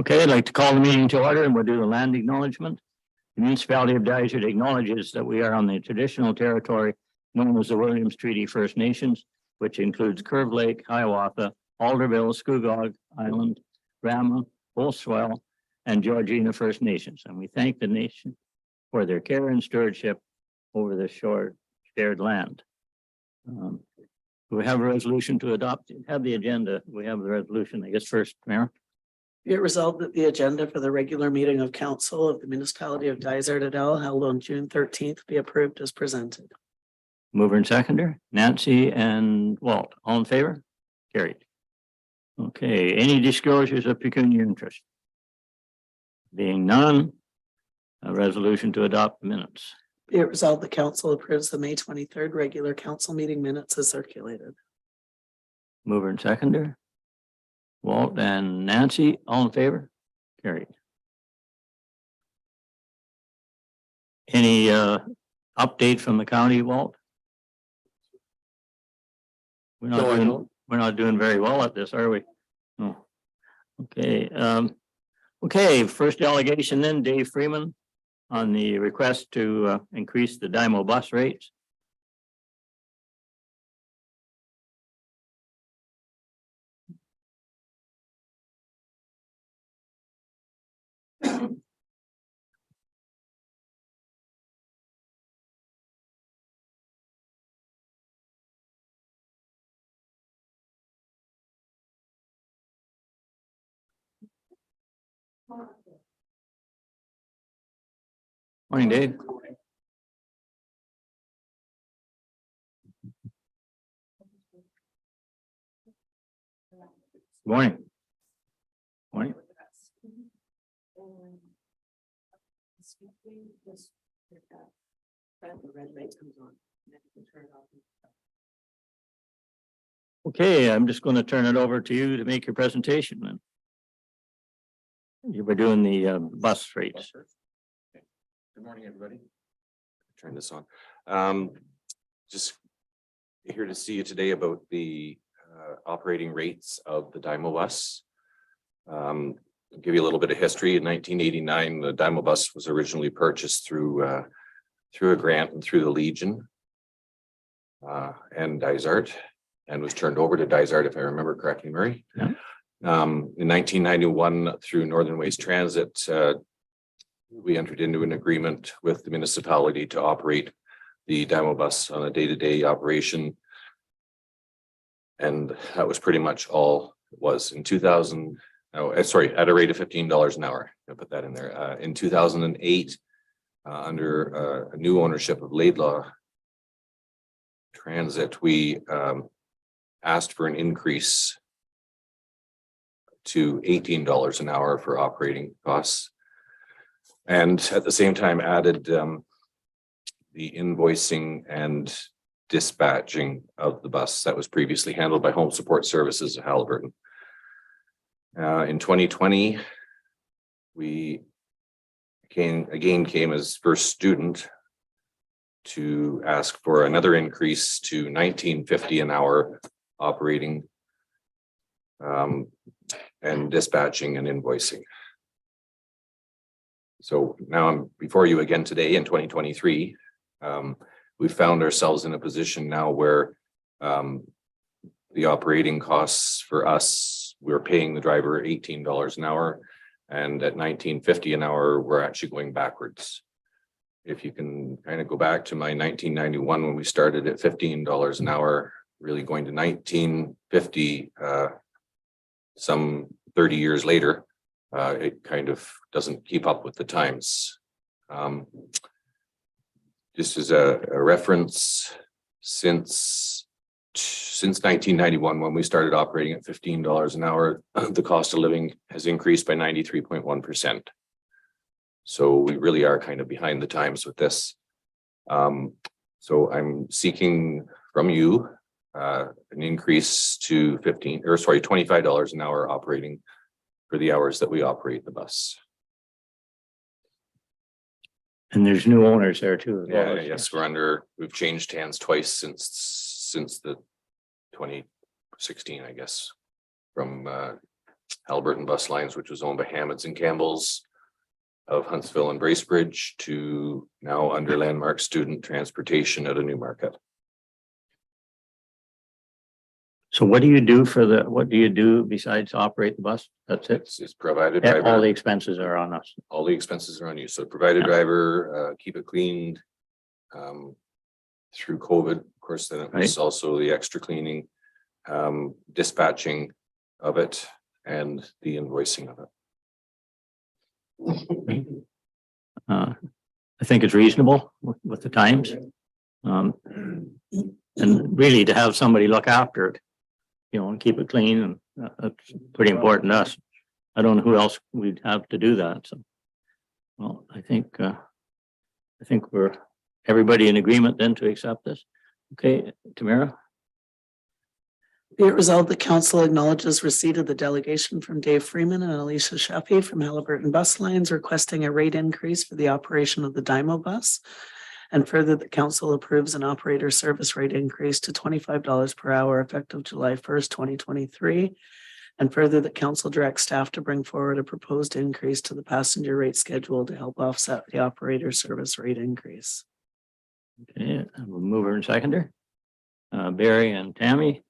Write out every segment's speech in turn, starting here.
Okay, I'd like to call the meeting to order and we'll do the land acknowledgement. The municipality of Dysart acknowledges that we are on the traditional territory known as the Williams Treaty First Nations, which includes Curve Lake, Hiawatha, Alderville, Scugog Island, Rama, Bull Swell, and Georgina First Nations. And we thank the nation for their care and stewardship over the shared land. We have a resolution to adopt, have the agenda. We have the resolution, I guess, first, Mayor. Be it resolved that the agenda for the regular meeting of council of the municipality of Dysart Adel held on June 13th be approved as presented. Mover and seconder, Nancy and Walt, all in favor? Carried. Okay, any disclosures of pecuniary interest? Being none, a resolution to adopt minutes. Be it resolved the council approves the May 23rd regular council meeting minutes as circulated. Mover and seconder, Walt and Nancy, all in favor? Carried. Any update from the county, Walt? We're not doing very well at this, are we? No. Okay, okay, first delegation then, Dave Freeman on the request to increase the Dymo bus rates. Morning, Dave. Morning. Morning. Okay, I'm just going to turn it over to you to make your presentation then. You were doing the bus rates. Good morning, everybody. Turn this on. Just here to see you today about the operating rates of the Dymo bus. Give you a little bit of history. In 1989, the Dymo bus was originally purchased through a grant and through the Legion and Dysart, and was turned over to Dysart, if I remember correctly, Murray. Yeah. In 1991, through Northern Waste Transit, we entered into an agreement with the municipality to operate the Dymo bus on a day-to-day operation. And that was pretty much all it was. In 2000, at a rate of $15 an hour. I'll put that in there. In 2008, under a new ownership of Laidlaw Transit, we asked for an increase to $18 an hour for operating costs. And at the same time added the invoicing and dispatching of the bus that was previously handled by Home Support Services of Haliburton. In 2020, we came as first student to ask for another increase to $19.50 an hour operating and dispatching and invoicing. So now I'm before you again today in 2023. We found ourselves in a position now where the operating costs for us, we're paying the driver $18 an hour, and at $19.50 an hour, we're actually going backwards. If you can kind of go back to my 1991 when we started at $15 an hour, really going to $19.50 some 30 years later. It kind of doesn't keep up with the times. Just as a reference, since 1991, when we started operating at $15 an hour, the cost of living has increased by 93.1%. So we really are kind of behind the times with this. So I'm seeking from you an increase to $25 an hour operating for the hours that we operate the bus. And there's new owners there too. Yeah, yes, we've changed hands twice since the 2016, I guess, from Halliburton Bus Lines, which was owned by Hammonds and Campbell's of Huntsville and Bracebridge, to now under Landmark Student Transportation at a new market. So what do you do what do you do besides operate the bus? That's it? It's provided Yeah, all driver, the expenses are on us. all the expenses are on you. So provided Yeah. driver, keep it cleaned. Through COVID, of course, then it was also the extra cleaning, dispatching of it and the invoicing of it. I think it's reasonable with the times. And really to have somebody look after it, and keep it clean, and that's pretty important to us. I don't know who else we'd have to do that, so. Well, I think we're, everybody in agreement then to accept this. Okay, Tamara? Be it resolved, the council acknowledges receipt of the delegation from Dave Freeman and Alicia Sheffy from Halliburton Bus Lines requesting a rate increase for the operation of the Dymo bus. And further, the council approves an operator service rate increase to $25 per hour effective July 1st, 2023. And further, the council directs staff to bring forward a proposed increase to the passenger rate schedule to help offset the operator service rate increase. Okay, I'm a mover and seconder. Barry and Tammy,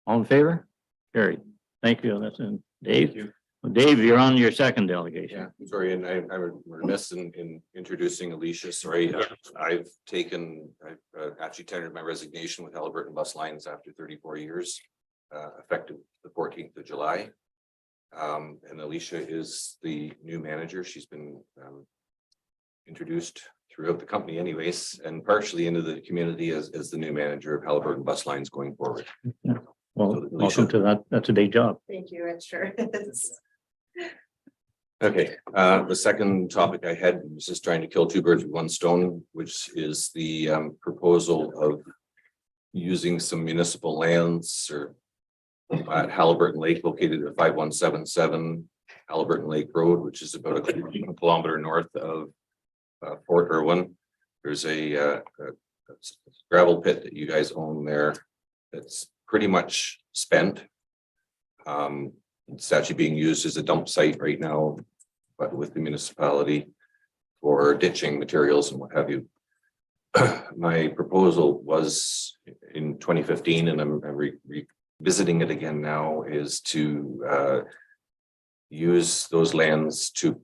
all in favor? Carried. Thank you. That's in Dave. Well, Dave, you're on your second delegation. Yeah, sorry, and I'm remiss in introducing Alicia. Sorry, I've actually tendered my resignation with Halliburton Bus Lines after 34 years, effective the 14th of July. And Alicia is the new manager. She's been introduced throughout the company anyways, and partially into the community as the new manager of Halliburton Bus Lines going forward. Well, So, Alicia. welcome to that. That's a big job. Thank you, it sure is. Okay, the second topic I had was just trying to kill two birds with one stone, which is the proposal of using some municipal lands or at Halliburton Lake located at 5177 Halliburton Lake Road, which is about a kilometer north of Fort Irwin. There's a gravel pit that you guys own there that's pretty much spent. It's actually being used as a dump site right now, but with the municipality for ditching materials and what have you. My proposal was in 2015, and I'm revisiting it again now, is to use those lands to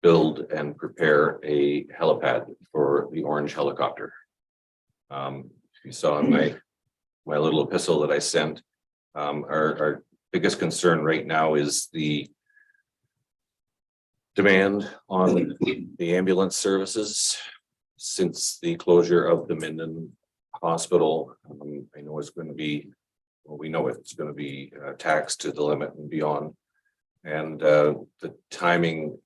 build and prepare a helipad for the Orange helicopter. You saw in my little epistle that I sent, our biggest concern right now is the demand on the ambulance services since the closure of the Minden Hospital. I know it's going to be, well, we know it's going to be taxed to the limit and beyond. And the timing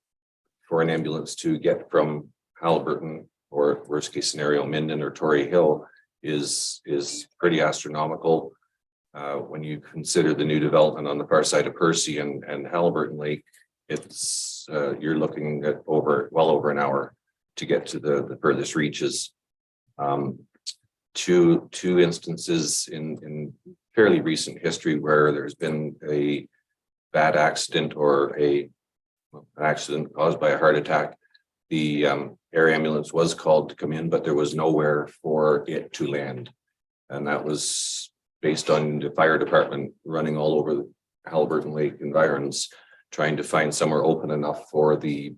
for an ambulance to get from Halliburton, or worst case scenario, Minden or Torrey Hill, is pretty astronomical. When you consider the new development on the far side of Percy and Halliburton Lake, it's you're looking at well over an hour to get to the furthest reaches. Two instances in fairly recent history where there's been a bad accident or an accident caused by a heart attack. The air ambulance was called to come in, but there was nowhere for it to land, and that was based on the fire department running all over the Halliburton Lake environs, trying to find somewhere open enough for the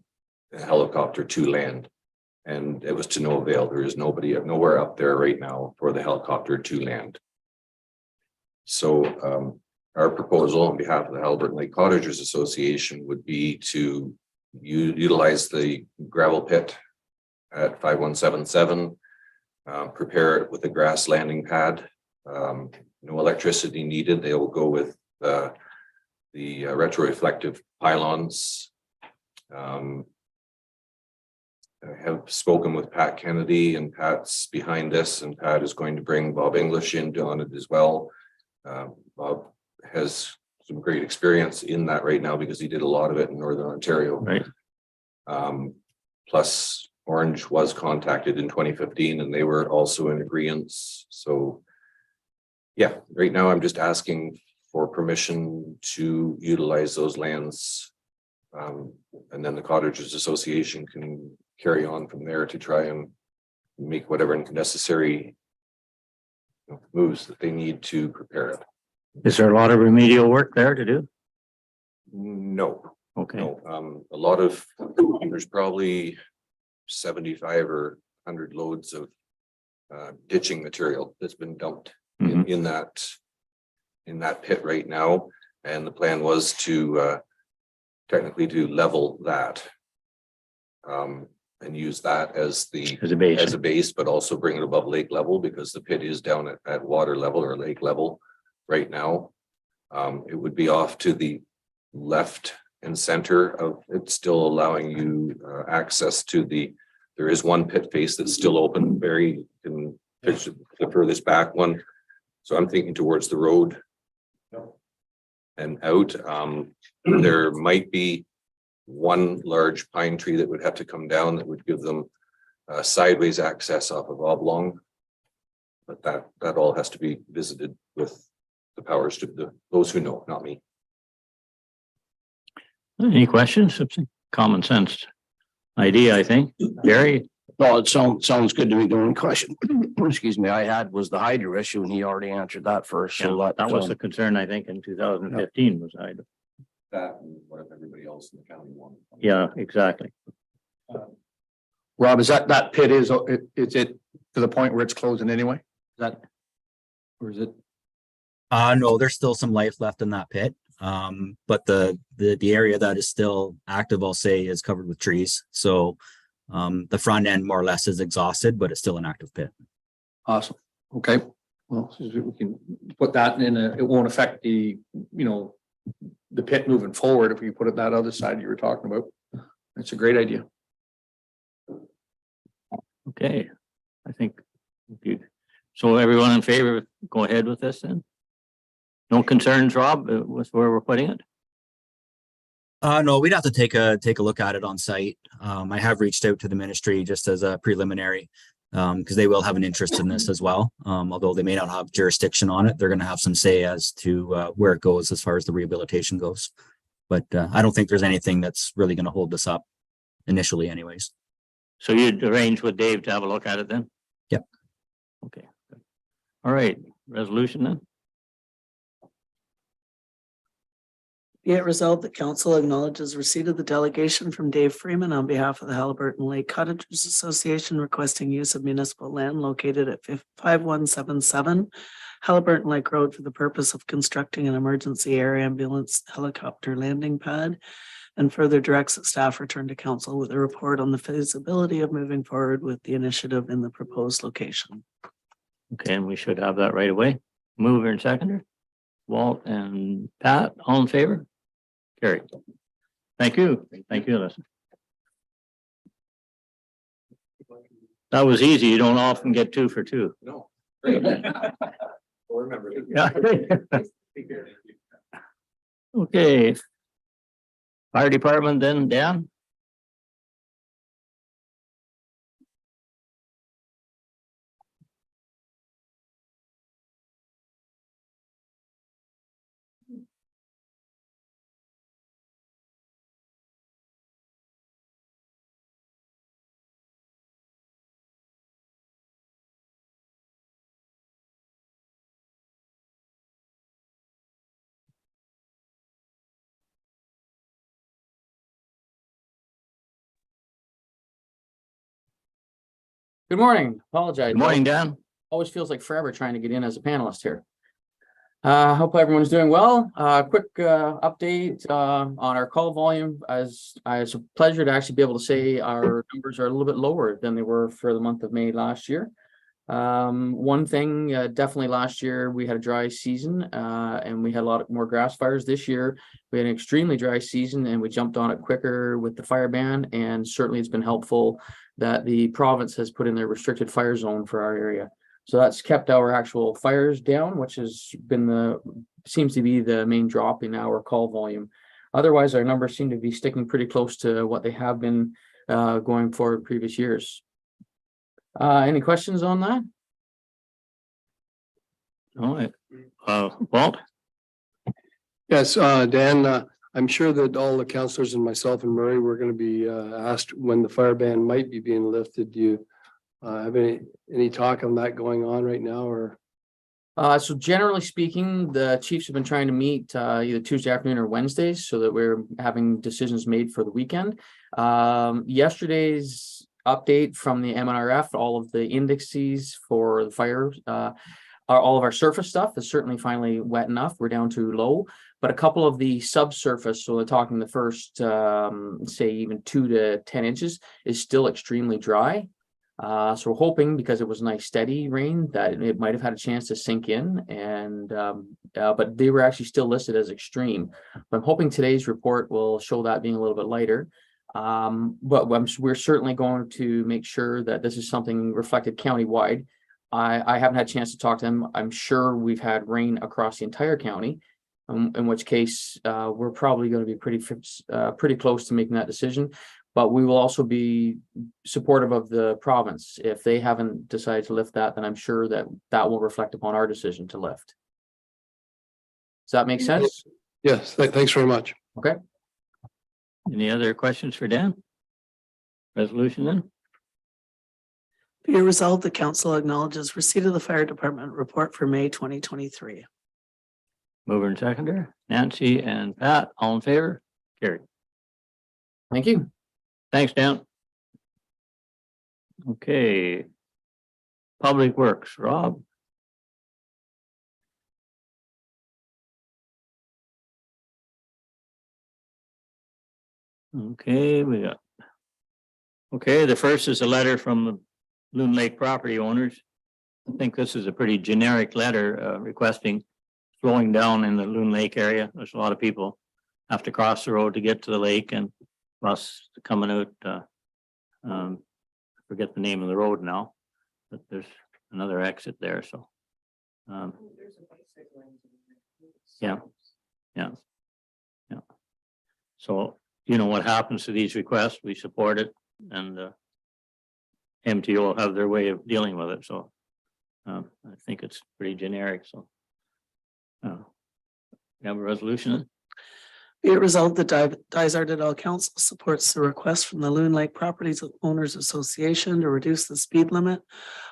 helicopter to land. And it was to no avail. There is nowhere up there right now for the helicopter to land. So our proposal on behalf of the Halliburton Lake Cottagers Association would be to utilize the gravel pit at 5177, prepare it with a grass landing pad. No electricity needed. They will go with the retroreflective pylons. I have spoken with Pat Kennedy, and Pat's behind this, and Pat is going to bring Bob English in on it as well. Bob has some great experience in that right now because he did a lot of it in Northern Ontario. Right. Plus Orange was contacted in 2015 and they were also in agreement. So yeah, right now I'm just asking for permission to utilize those lands. And then the Cottagers Association can carry on from there to try and make whatever necessary moves that they need to prepare it. Is there a lot of remedial work there to do? No, Okay, no, a lot of, there's probably 75 or 100 loads of ditching material that's been dumped Mhm. in that pit right now. And the plan was to technically to level that. And use that as the as a base. as a base, but also bring it above lake level because the pit is down at water level or lake level right now. It would be off to the left and center of it, still allowing you access to there is one pit face that's still open, very, in the furthest back one. So I'm thinking towards the road and out. There might be one large pine tree that would have to come down that would give them sideways access off of Oblong. But that all has to be visited with the powers to those who know, not me. Any questions? It's a common sense idea, I think. Gary? No, it sounds good to me. The only question, excuse me, I had was the hydro issue and he already answered that first. So Yeah, that was um, the concern, I think, in 2015 was I. That and what everybody else in the county wanted. Yeah, exactly. Rob, is that pit is it to the point where it's closing anyway? Is that? Or is it? No, there's still some life left in that pit. But the area that is still active, I'll say, is covered with trees. So the front end more or less is exhausted, but it's still an active pit. Awesome. Okay. Well, so we can put that in it won't affect the pit moving forward if we put it that other side you were talking about. That's a great idea. Okay, I think. So everyone in favor, go ahead with this then? No concerns, Rob, with where we're putting it? No, we'd have to take a look at it on site. I have reached out to the ministry just as a preliminary, because they will have an interest in this as well. Although they may not have jurisdiction on it, they're going to have some say as to where it goes as far as the rehabilitation goes. But I don't think there's anything that's really going to hold this up initially anyways. So you'd arrange with Dave to have a look at it then? Yep. Okay. All right, resolution then? Be it resolved that council acknowledges receipt of the delegation from Dave Freeman on behalf of the Halliburton Lake Cottagers Association requesting use of municipal land located at 5177 Halliburton Lake Road for the purpose of constructing an emergency air ambulance helicopter landing pad, and further directs that staff return to council with a report on the feasibility of moving forward with the initiative in the proposed location. Okay, and we should have that right away. Mover and seconder. Walt and Pat, all in favor? Carry. Thank you. Thank you, Alyssa. That was easy. You don't often get 2 for 2. No. Great. We'll remember. Yeah. Okay. Fire department then, Dan? Good morning. Apologize. Good morning, Dan. Always feels like forever trying to get in as a panelist here. Hope everyone's doing well. Quick update on our call volume. It's a pleasure to actually be able to say our numbers are a little bit lower than they were for the month of May last year. One thing, definitely last year we had a dry season and we had a lot more grass fires. This year we had an extremely dry season and we jumped on it quicker with the fire ban, and certainly it's been helpful that the province has put in their restricted fire zone for our area. So that's kept our actual fires down, which has been seems to be the main drop in our call volume. Otherwise, our numbers seem to be sticking pretty close to what they have been going forward previous years. Any questions on that? All right. Walt? Yes, Dan, I'm sure that all the counselors and myself and Murray, were going to be asked when the fire ban might be being lifted. Do you have any talk on that going on right now, or? So generally speaking, the chiefs have been trying to meet either Tuesday afternoon or Wednesdays so that we're having decisions made for the weekend. Yesterday's update from the MNRF, all of the indices for the fire, all of our surface stuff is certainly finally wet enough. We're down to low, but a couple of the subsurface, so we're talking the first, say even 2 to 10 inches, is still extremely dry. So we're hoping, because it was nice steady rain, that it might have had a chance to sink in, and but they were actually still listed as extreme. But I'm hoping today's report will show that being a little bit lighter. But we're certainly going to make sure that this is something reflected countywide. I haven't had a chance to talk to them. I'm sure we've had rain across the entire county, in which case we're probably going to be pretty close to making that decision. But we will also be supportive of the province. If they haven't decided to lift that, then I'm sure that that will reflect upon our decision to lift. Does that make sense? Yes, thanks very much. Okay. Any other questions for Dan? Resolution then? Be it resolved, the council acknowledges receipt of the fire department report for May 2023. Mover and seconder, Nancy and Pat, all in favor? Carried. Thank you. Thanks, Dan. Okay. Public Works, Rob. Okay, the first is a letter from the Loon Lake property owners. I think this is a pretty generic letter requesting slowing down in the Loon Lake area. There's a lot of people have to cross the road to get to the lake, and plus coming out, I forget the name of the road now, but there's another exit there, so. Yeah. So, you know what happens to these requests, we support it, and MTO will have their way of dealing with it, so I think it's pretty generic, so. You have a resolution? Be it resolved, the Dysart Council supports the request from the Loon Lake Properties Owners Association to reduce the speed limit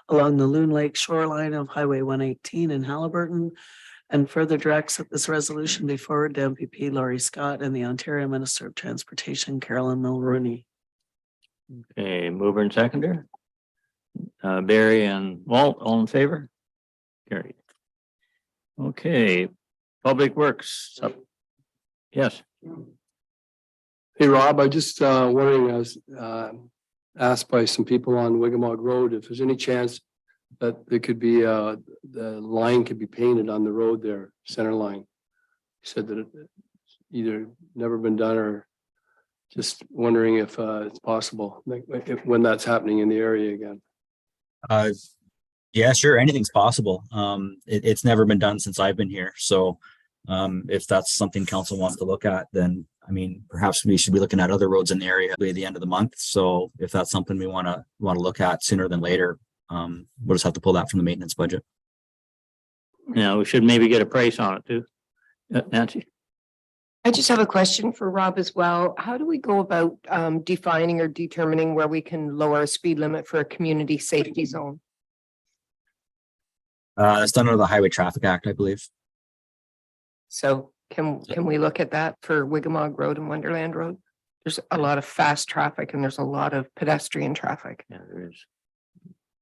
along the Loon Lake shoreline of Highway 118 in Halliburton, and further directs that this resolution be forwarded to MPP Laurie Scott and the Ontario Minister of Transportation, Carolyn Mulroney. Okay, mover and seconder. Barry and Walt, all in favor? Carried. Okay, Public Works. Yes. Hey, Rob, I just wondering, I was asked by some people on Wigamog Road if there's any chance that there could be the line could be painted on the road there, center line. He said that it's either never been done, or just wondering if it's possible, when that's happening in the area again. Yeah, sure. Anything's possible. It's never been done since I've been here. So if that's something council wants to look at, then I mean, perhaps we should be looking at other roads in the area by the end of the month. So if that's something we want to look at sooner than later, we'll just have to pull that from the maintenance budget. Yeah, we should maybe get a price on it too. Nancy? I just have a question for Rob as well. How do we go about defining or determining where we can lower a speed limit for a community safety zone? It's done under the Highway Traffic Act, I believe. So can we look at that for Wigamog Road and Wonderland Road? There's a lot of fast traffic and there's a lot of pedestrian traffic. Yeah, there is.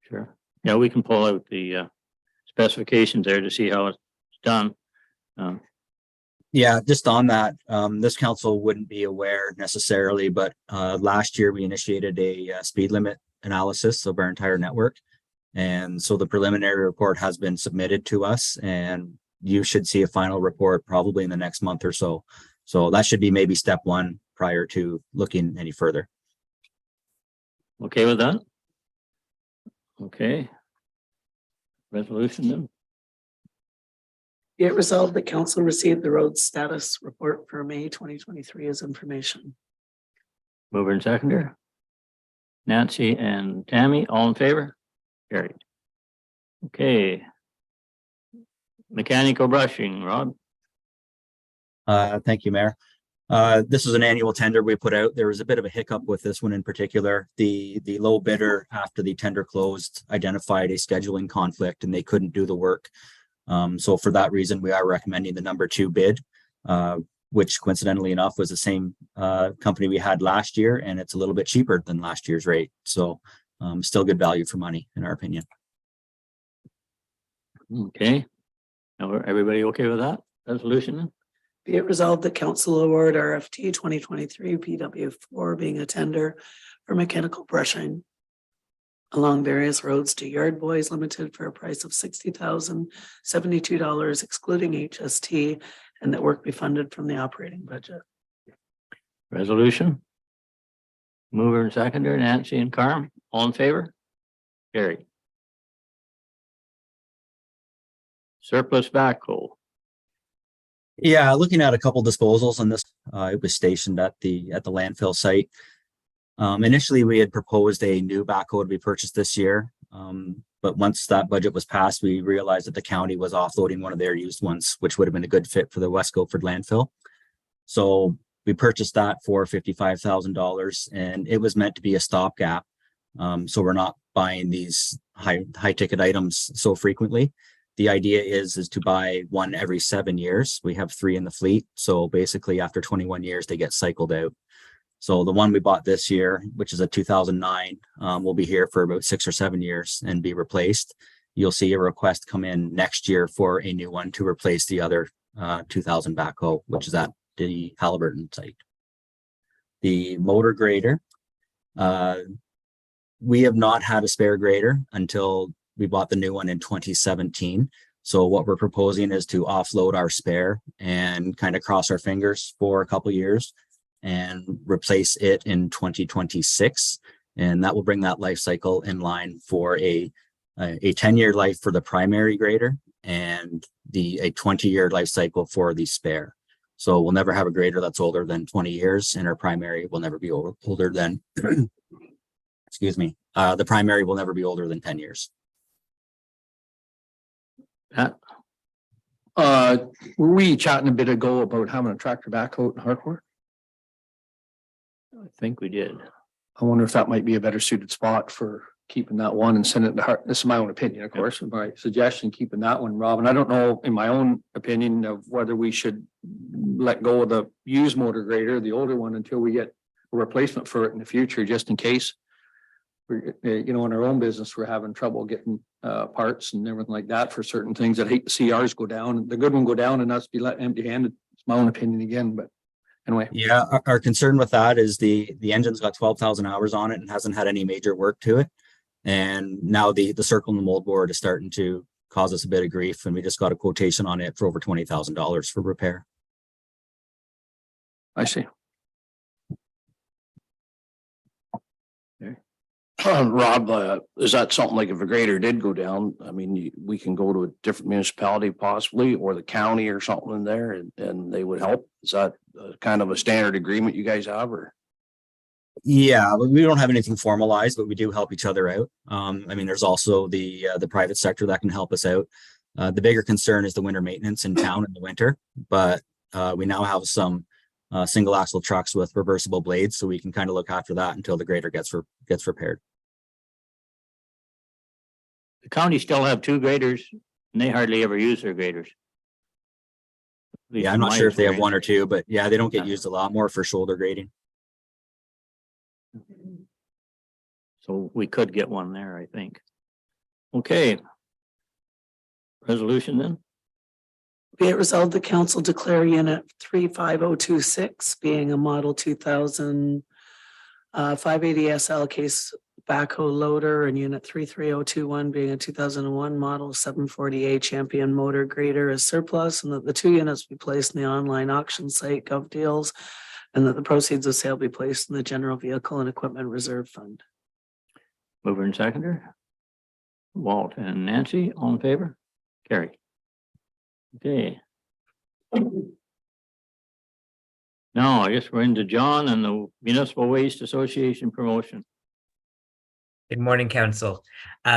Sure. Yeah, we can pull out the specifications there to see how it's done. Yeah, just on that, this council wouldn't be aware necessarily, but last year we initiated a speed limit analysis of our entire network. And so the preliminary report has been submitted to us, and you should see a final report probably in the next month or so. So that should be maybe step one prior to looking any further. Okay with that? Okay. Resolution then? Be it resolved, the council received the road status report for May 2023 as information. Mover and seconder. Nancy and Tammy, all in favor? Carried. Okay. Mechanical brushing, Rob. Thank you, Mayor. This is an annual tender we put out. There was a bit of a hiccup with this one in particular. The low bidder, after the tender closed, identified a scheduling conflict and they couldn't do the work. So for that reason, we are recommending the number 2 bid, which coincidentally enough was the same company we had last year, and it's a little bit cheaper than last year's rate. So still good value for money, in our opinion. Okay. Now, everybody okay with that resolution then? Be it resolved that council award RFT 2023 PW4 being a tender for mechanical brushing along various roads to Yard Boys Limited for a price of $60,072 excluding HST, and that work be funded from the operating budget. Resolution? Mover and seconder, Nancy and Carm, all in favor? Carried. Surplus backhoe. Yeah, looking at a couple disposals on this, it was stationed at the landfill site. Initially, we had proposed a new backhoe to be purchased this year. But once that budget was passed, we realized that the county was offloading one of their used ones, which would have been a good fit for the West Guildford landfill. So we purchased that for $55,000, and it was meant to be a stopgap. So we're not buying these high ticket items so frequently. The idea is to buy one every 7 years. We have 3 in the fleet. So basically after 21 years, they get cycled out. So the one we bought this year, which is a 2009, will be here for about 6 or 7 years and be replaced. You'll see a request come in next year for a new one to replace the other 2000 backhoe, which is at the Halliburton site. The motor grader, we have not had a spare grader until we bought the new one in 2017. So what we're proposing is to offload our spare and kind of cross our fingers for a couple of years and replace it in 2026. And that will bring that life cycle in line for a 10-year life for the primary grader and a 20-year life cycle for the spare. So we'll never have a grader that's older than 20 years, and our primary will never be older than, excuse me, the primary will never be older than 10 years. Pat? Were we chatting a bit ago about having a tractor backhoe in Harcourt? I think we did. I wonder if that might be a better suited spot for keeping that one and sending it to Hart. This is my own opinion, of course, my suggestion, keeping that one, Robin. I don't know, in my own opinion, of whether we should let go of the used motor grader, the older one, until we get a replacement for it in the future, just in case. We're, in our own business, we're having trouble getting parts and everything like that for certain things. I'd hate to see ours go down, the good one go down, and us be let empty handed. It's my own opinion again, but anyway. Yeah, our concern with that is the engine's got 12,000 hours on it and hasn't had any major work to it. And now the circle and the mold board is starting to cause us a bit of grief, and we just got a quotation on it for over $20,000 for repair. I see. Rob, is that something like if a grader did go down, I mean, we can go to a different municipality possibly, or the county or something in there, and they would help? Is that kind of a standard agreement you guys have, or? Yeah, we don't have anything formalized, but we do help each other out. I mean, there's also the private sector that can help us out. The bigger concern is the winter maintenance in town in the winter, but we now have some single axle trucks with reversible blades, so we can kind of look after that until the grader gets repaired. The county still have 2 graders and they hardly ever use their graders. At least Yeah, I'm in not my sure if they have experience. 1 or 2, but yeah, they don't get used a lot, more for shoulder grading. So we could get one there, I think. Okay. Resolution then? Be it resolved, the council declare unit 35026 being a model 2000 580 SL case backhoe loader, and unit 33021 being a 2001 model 740A champion motor grader as surplus, and that the 2 units be placed in the online auction site GovDeals, and that the proceeds of sale be placed in the general vehicle and equipment reserve fund. Mover and seconder. Walt and Nancy, all in favor? Carry. Okay. Now, I guess we're into John and the Municipal Waste Association promotion. Good morning, Council.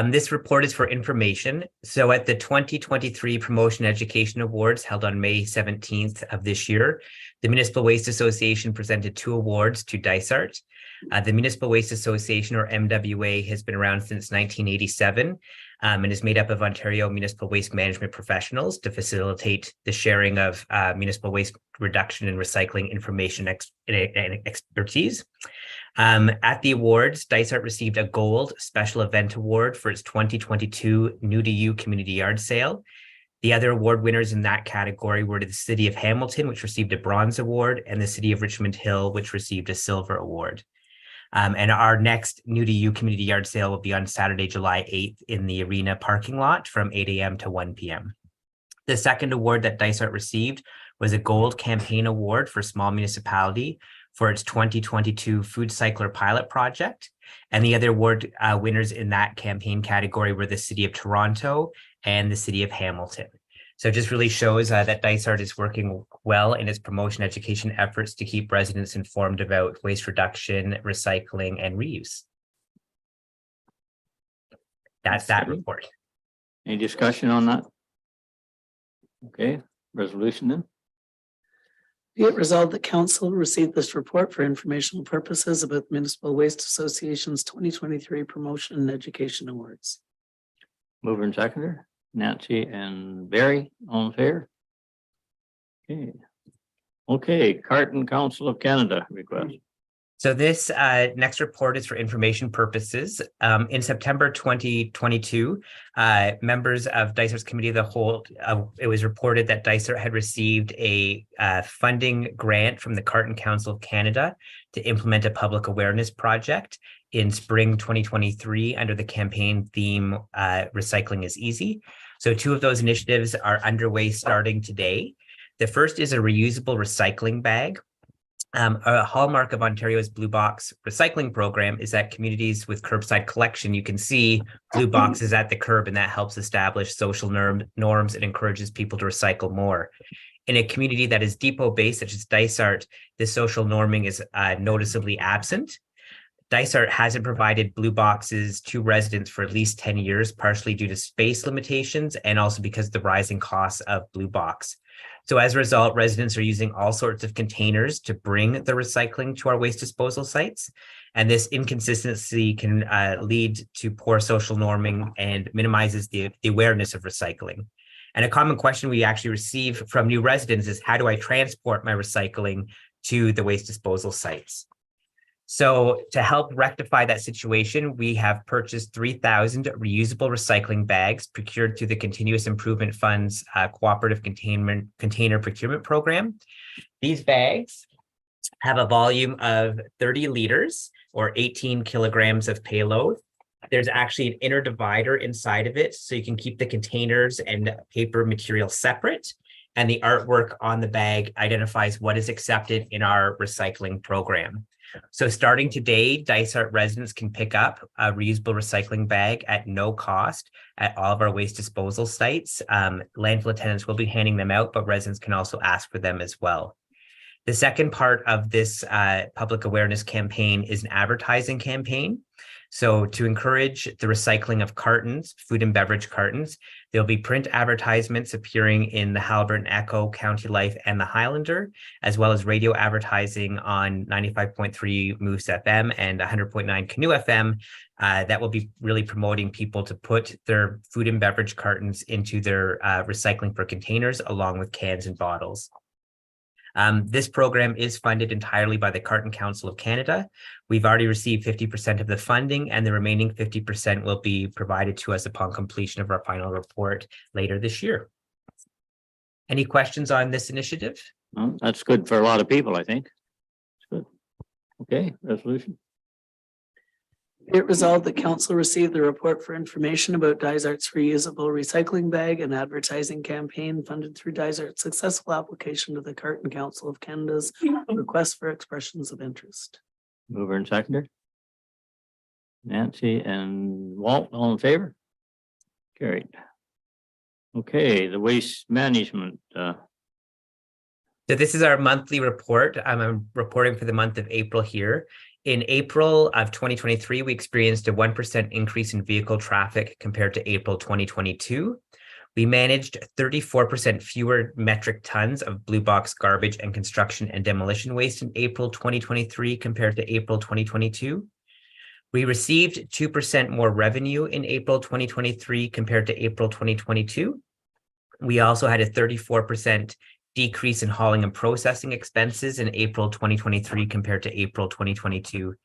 This report is for information. So at the 2023 Promotion Education Awards held on May 17th of this year, the Municipal Waste Association presented 2 awards to Dysart. The Municipal Waste Association, or MWA, has been around since 1987 and is made up of Ontario municipal waste management professionals to facilitate the sharing of municipal waste reduction and recycling information and expertise. At the awards, Dysart received a gold special event award for its 2022 New to You community yard sale. The other award winners in that category were the City of Hamilton, which received a bronze award, and the City of Richmond Hill, which received a silver award. And our next New to You community yard sale will be on Saturday, July 8th in the arena parking lot from 8 a.m. to 1 p.m. The second award that Dysart received was a gold campaign award for small municipality for its 2022 Food Cycler pilot project. And the other award winners in that campaign category were the City of Toronto and the City of Hamilton. So it just really shows that Dysart is working well in its promotion education efforts to keep residents informed about waste reduction, recycling, and reuse. That's that report. Any discussion on that? Okay, resolution then. Be it resolved that council receive this report for informational purposes about the Municipal Waste Association's 2023 Promotion and Education Awards. Mover and seconder, Nancy and Barry, all in favor? Okay. Okay, Carton Council of Canada request. So this next report is for information purposes. In September 2022, members of Dysart's Committee of the Whole, it was reported that Dysart had received a funding grant from the Carton Council of Canada to implement a public awareness project in spring 2023 under the campaign theme, Recycling is Easy. So 2 of those initiatives are underway starting today. The first is a reusable recycling bag. A hallmark of Ontario's Blue Box recycling program is that communities with curbside collection, you can see blue boxes at the curb, and that helps establish social norms and encourages people to recycle more. In a community that is depot-based, such as Dysart, this social norming is noticeably absent. Dysart hasn't provided blue boxes to residents for at least 10 years, partially due to space limitations and also because of the rising costs of blue box. So as a result, residents are using all sorts of containers to bring the recycling to our waste disposal sites. And this inconsistency can lead to poor social norming and minimizes the awareness of recycling. And a common question we actually receive from new residents is, how do I transport my recycling to the waste disposal sites? So to help rectify that situation, we have purchased 3,000 reusable recycling bags procured through the Continuous Improvement Fund's Cooperative Container Procurement Program. These bags have a volume of 30 liters or 18 kilograms of payload. There's actually an inner divider inside of it, so you can keep the containers and paper material separate. And the artwork on the bag identifies what is accepted in our recycling program. So starting today, Dysart residents can pick up a reusable recycling bag at no cost at all of our waste disposal sites. Landfill attendants will be handing them out, but residents can also ask for them as well. The second part of this public awareness campaign is an advertising campaign. So to encourage the recycling of cartons, food and beverage cartons, there'll be print advertisements appearing in the Haliburton Echo, County Life, and the Highlander, as well as radio advertising on 95.3 Moose FM and 100.9 Canoe FM that will be really promoting people to put their food and beverage cartons into their recycling for containers along with cans and bottles. This program is funded entirely by the Carton Council of Canada. We've already received 50% of the funding, and the remaining 50% will be provided to us upon completion of our final report later this year. Any questions on this initiative? Well, that's good for a lot of people, I think. It's good. Okay, resolution. Be it resolved that council receive the report for information about Dysart's reusable recycling bag and advertising campaign funded through Dysart's successful application to the Carton Council of Canada's request for expressions of interest. Mover and seconder. Nancy and Walt, all in favor? Carried. Okay, the waste management. So this is our monthly report. I'm reporting for the month of April here. In April of 2023, we experienced a 1% increase in vehicle traffic compared to April 2022. We managed 34% fewer metric tons of blue box garbage and construction and demolition waste in April 2023 compared to April 2022. We received 2% more revenue in April 2023 compared to April 2022. We also had a 34% decrease in hauling and processing expenses in April 2023 compared to April 2022.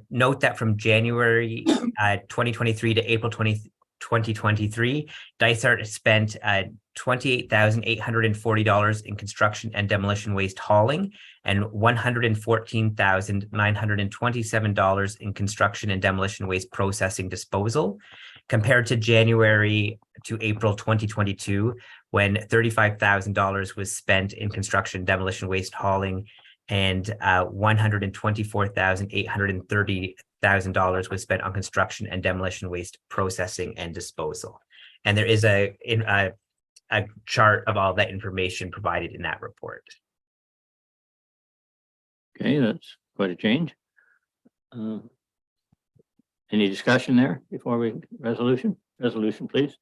Note that from January 2023 to April 2023, Dysart spent $28,840 in construction and demolition waste hauling and $114,927 in construction and demolition waste processing disposal, compared to January to April 2022, when $35,000 was spent in construction demolition waste hauling and $124,830 was spent on construction and demolition waste processing and disposal. And there is a chart of all that information provided in that report. Okay, that's quite a change. Any discussion there before we resolution? Resolution, please.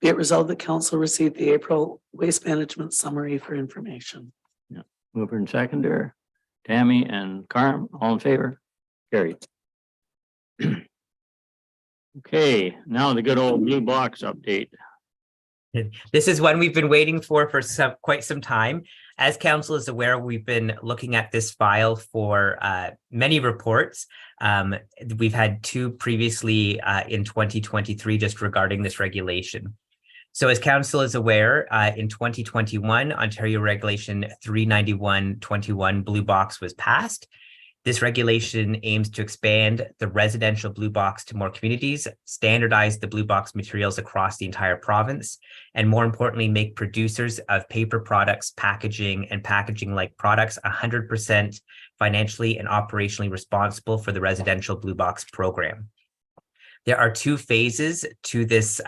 Be it resolved that council received the April waste management summary for information. Mover and seconder, Tammy and Carm, all in favor? Carried. Okay, now the good old blue box update. This is one we've been waiting for quite some time. As council is aware, we've been looking at this file for many reports. We've had two previously in 2023 just regarding this regulation. So as council is aware, in 2021, Ontario Regulation 391/21 Blue Box was passed. This regulation aims to expand the residential blue box to more communities, standardize the blue box materials across the entire province, and more importantly, make producers of paper products, packaging, and packaging-like products 100% financially and operationally responsible for the residential blue box program. There are two phases to this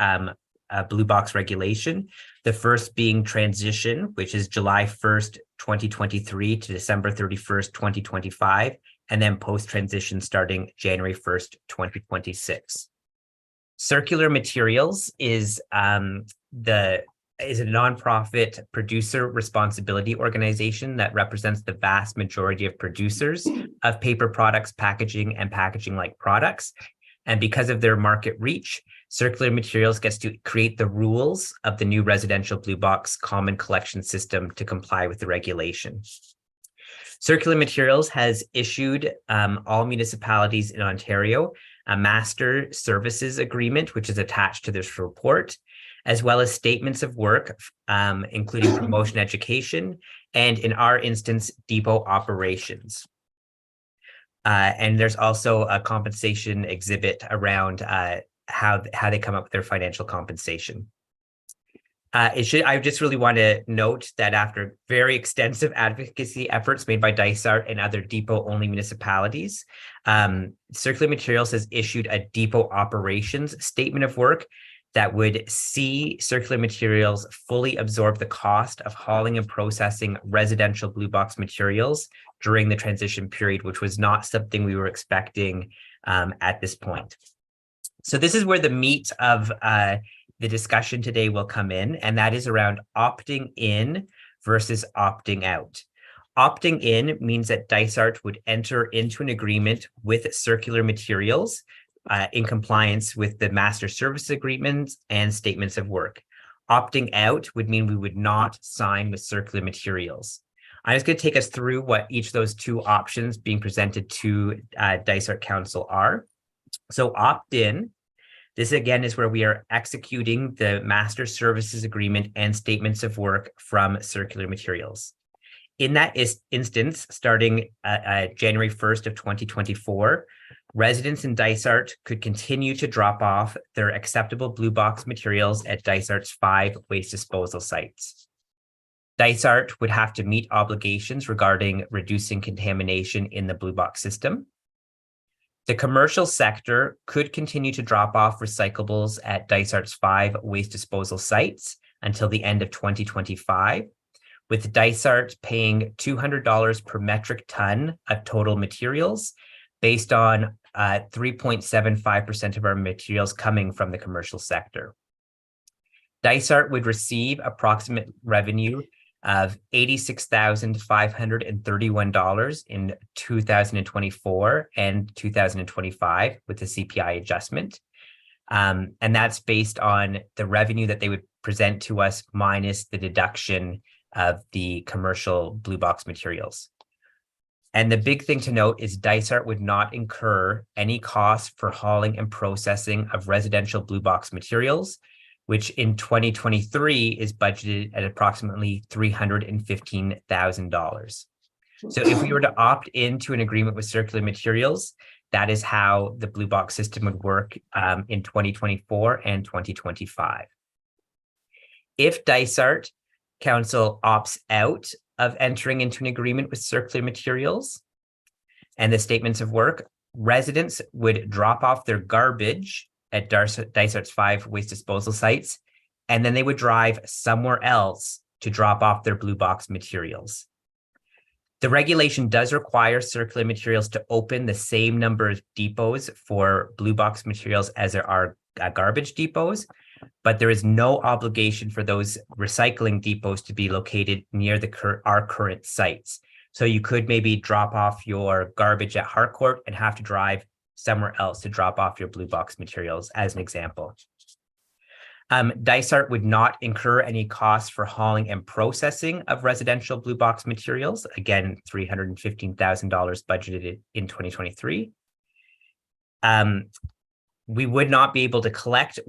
blue box regulation. The first being transition, which is July 1st, 2023 to December 31st, 2025, and then post-transition starting January 1st, 2026. Circular Materials is a nonprofit producer responsibility organization that represents the vast majority of producers of paper products, packaging, and packaging-like products. And because of their market reach, Circular Materials gets to create the rules of the new residential blue box common collection system to comply with the regulation. Circular Materials has issued all municipalities in Ontario a master services agreement, which is attached to this report, as well as statements of work, including promotion education, and in our instance, depot operations. And there's also a compensation exhibit around how they come up with their financial compensation. I just really want to note that after very extensive advocacy efforts made by Dysart and other depot-only municipalities, Circular Materials has issued a depot operations statement of work that would see Circular Materials fully absorb the cost of hauling and processing residential blue box materials during the transition period, which was not something we were expecting at this point. So this is where the meat of the discussion today will come in, and that is around opting in versus opting out. Opting in means that Dysart would enter into an agreement with Circular Materials in compliance with the master service agreements and statements of work. Opting out would mean we would not sign with Circular Materials. I'm just going to take us through what each of those two options being presented to Dysart Council are. So opt-in, this again is where we are executing the master services agreement and statements of work from Circular Materials. In that instance, starting January 1st of 2024, residents in Dysart could continue to drop off their acceptable blue box materials at Dysart's 5 waste disposal sites. Dysart would have to meet obligations regarding reducing contamination in the blue box system. The commercial sector could continue to drop off recyclables at Dysart's 5 waste disposal sites until the end of 2025, with Dysart paying $200 per metric ton of total materials based on 3.75% of our materials coming from the commercial sector. Dysart would receive approximate revenue of $86,531 in 2024 and 2025 with the CPI adjustment. And that's based on the revenue that they would present to us minus the deduction of the commercial blue box materials. And the big thing to note is Dysart would not incur any costs for hauling and processing of residential blue box materials, which in 2023 is budgeted at approximately $315,000. So if we were to opt into an agreement with Circular Materials, that is how the blue box system would work in 2024 and 2025. If Dysart Council opts out of entering into an agreement with Circular Materials and the statements of work, residents would drop off their garbage at Dysart's 5 waste disposal sites, and then they would drive somewhere else to drop off their blue box materials. The regulation does require Circular Materials to open the same number of depots for blue box materials as there are garbage depots, but there is no obligation for those recycling depots to be located near our current sites. So you could maybe drop off your garbage at Harcourt and have to drive somewhere else to drop off your blue box materials, as an example. Dysart would not incur any costs for hauling and processing of residential blue box materials. Again, $315,000 budgeted in 2023. We would not be able to collect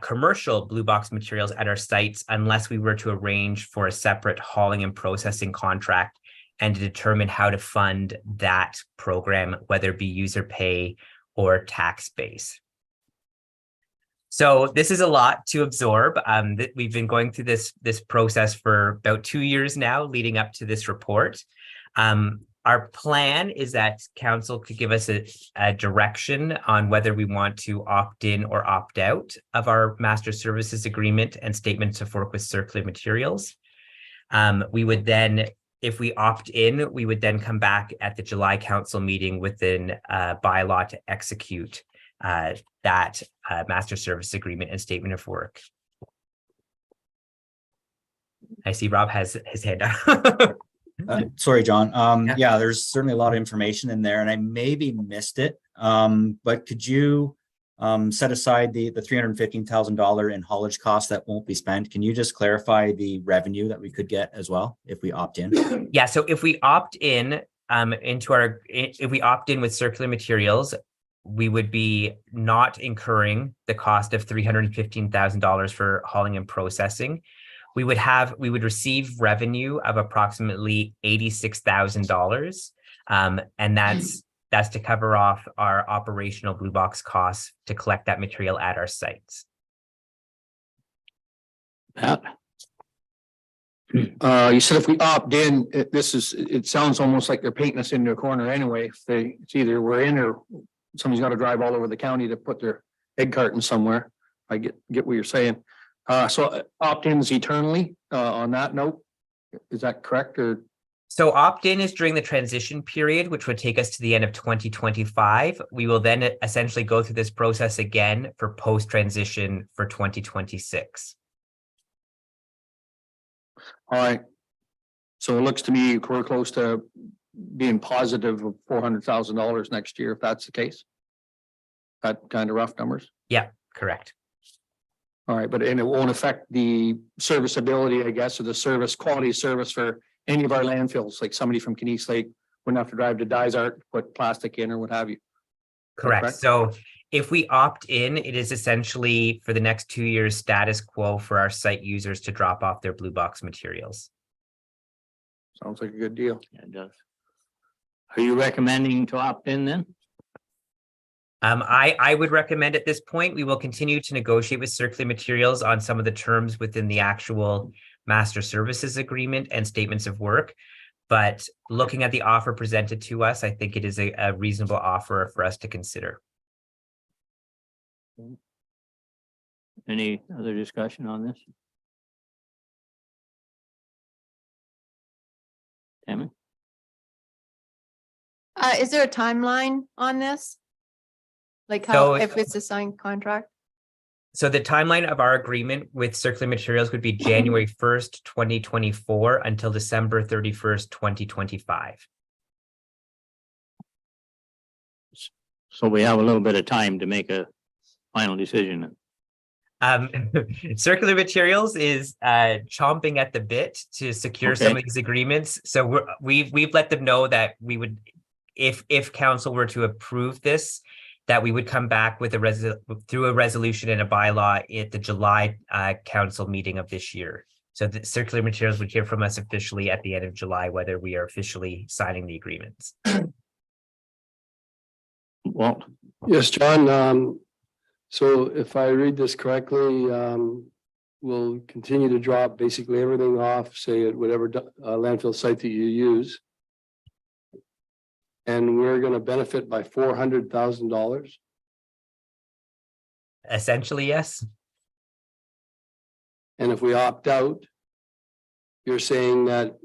commercial blue box materials at our sites unless we were to arrange for a separate hauling and processing contract and to determine how to fund that program, whether it be user pay or tax base. So this is a lot to absorb. We've been going through this process for about 2 years now, leading up to this report. Our plan is that council could give us a direction on whether we want to opt in or opt out of our master services agreement and statements of work with Circular Materials. We would then, if we opt in, we would then come back at the July council meeting with a bylaw to execute that master service agreement and statement of work. I see Rob has his hand up. Sorry, John. Yeah. Yeah, there's certainly a lot of information in there and I maybe missed it. But could you set aside the $315,000 in haulage costs that won't be spent? Can you just clarify the revenue that we could get as well if we opt in? Yeah, so if we opt in if we opt in with Circular Materials, we would be not incurring the cost of $315,000 for hauling and processing. We would receive revenue of approximately $86,000. And that's to cover off our operational blue box costs to collect that material at our sites. Pat? You said if we opt in, it sounds almost like they're painting us into a corner anyway. It's either we're in or somebody's got to drive all over the county to put their egg carton somewhere. I get what you're saying. So opt-ins eternally, on that note, is that correct or? So opt-in is during the transition period, which would take us to the end of 2025. We will then essentially go through this process again for post-transition for 2026. All right. So it looks to me we're close to being positive of $400,000 next year, if that's the case. That kind of rough numbers. Yeah, correct. All right, and it won't affect the serviceability, I guess, or the quality of service for any of our landfills, like somebody from Kenesaw Lake wouldn't have to drive to Dysart, put plastic in or what have you. Correct. correct? So if we opt in, it is essentially for the next 2 years status quo for our site users to drop off their blue box materials. Sounds like a good deal. Yeah, it does. Are you recommending to opt in then? I would recommend at this point, we will continue to negotiate with Circular Materials on some of the terms within the actual master services agreement and statements of work. But looking at the offer presented to us, I think it is a reasonable offer for us to consider. Any other discussion on this? Tammy? Is there a timeline on this? Like So- how, if it's a signed contract? So the timeline of our agreement with Circular Materials would be January 1st, 2024 until December 31st, 2025. So we have a little bit of time to make a final decision. Circular Materials is chomping at the bit to secure some Okay. of these agreements. So we've let them know that we would, if council were to approve this, that we would come back with through a resolution and a bylaw at the July council meeting of this year. So the Circular Materials would hear from us officially at the end of July, whether we are officially signing the agreements. Walt? Yes, John, so if I read this correctly, we'll continue to drop basically everything off, say at whatever landfill site that you use. And we're gonna benefit by $400,000. Essentially, yes. And if we opt out, you're saying that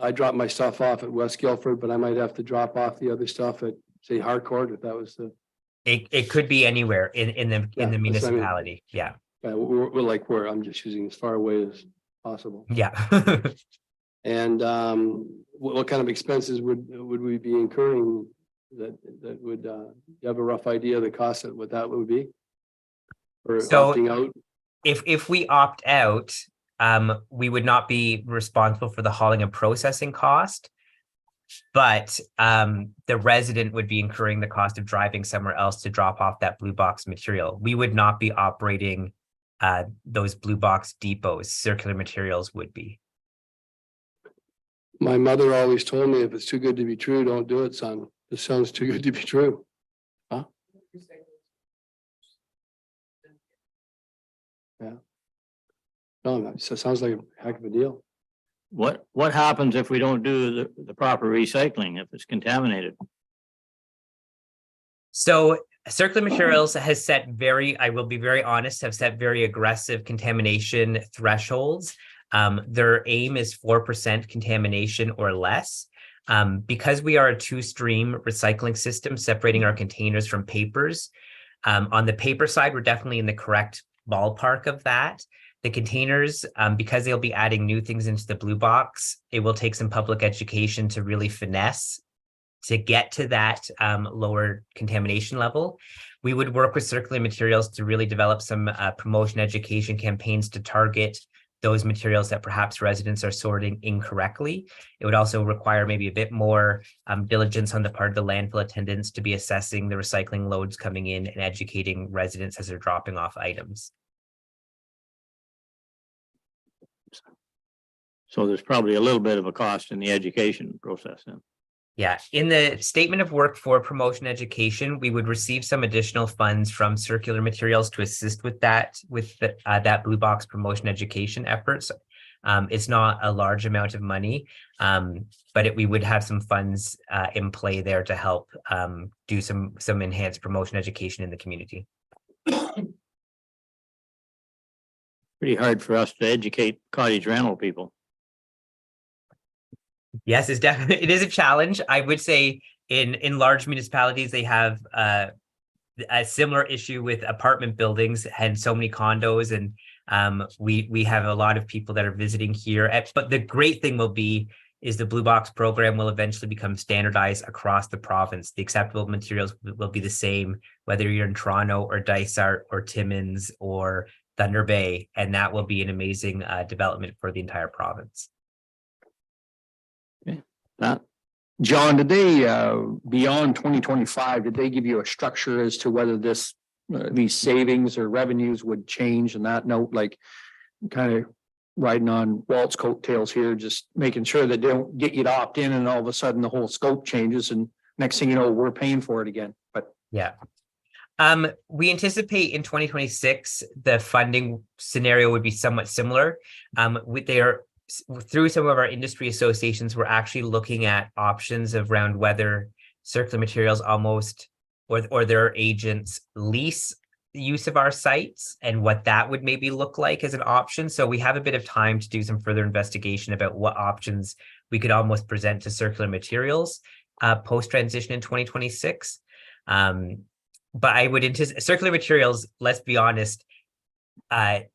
I drop my stuff off at West Guilford, but I might have to drop off the other stuff at, say, Harcourt, if that was the, It could be anywhere in the Yeah, that's what I mean. municipality. Yeah. we're like, where I'm just using as far away as possible. Yeah. And what kind of expenses would we be incurring that would, you have a rough idea of the cost of what that would be? Or So- opting out? If we opt out, we would not be responsible for the hauling and processing cost. But the resident would be incurring the cost of driving somewhere else to drop off that blue box material. We would not be operating those blue box depots. Circular Materials would be. My mother always told me, if it's too good to be true, don't do it, son. This sounds too good to be true. Huh? Yeah. No, it sounds like a heck of a deal. What happens if we don't do the proper recycling, if it's contaminated? So Circular Materials has set I will be very honest, have set very aggressive contamination thresholds. Their aim is 4% contamination or less. Because we are a two-stream recycling system separating our containers from papers. On the paper side, we're definitely in the correct ballpark of that. The containers, because they'll be adding new things into the blue box, it will take some public education to really finesse to get to that lower contamination level. We would work with Circular Materials to really develop some promotion education campaigns to target those materials that perhaps residents are sorting incorrectly. It would also require maybe a bit more diligence on the part of the landfill attendants to be assessing the recycling loads coming in and educating residents as they're dropping off items. So there's probably a little bit of a cost in the education process then. Yeah, in the statement of work for promotion education, we would receive some additional funds from Circular Materials to assist with that, that blue box promotion education efforts. It's not a large amount of money, but we would have some funds in play there to help do some enhanced promotion education in the community. Pretty hard for us to educate cottage rental people. Yes, it is a challenge. I would say in large municipalities, they have a similar issue with apartment buildings and so many condos. And we have a lot of people that are visiting here. But the great thing is the Blue Box program will eventually become standardized across the province. The acceptable materials will be the same, whether you're in Toronto or Dysart or Timmins or Thunder Bay. And that will be an amazing development for the entire province. John, did they, beyond 2025, did they give you a structure as to whether these savings or revenues would change in that note, like kind of riding on Walt's coattails here, just making sure that they don't get you to opt in and all of a sudden the whole scope changes and next thing you know, we're paying for it again, but. Yeah. We anticipate in 2026, the funding scenario would be somewhat similar. Through some of our industry associations, we're actually looking at options around whether Circular Materials almost or their agents lease the use of our sites and what that would maybe look like as an option. So we have a bit of time to do some further investigation about what options we could almost present to circular materials post-transition in 2026. But I would anticipate circular materials, let's be honest,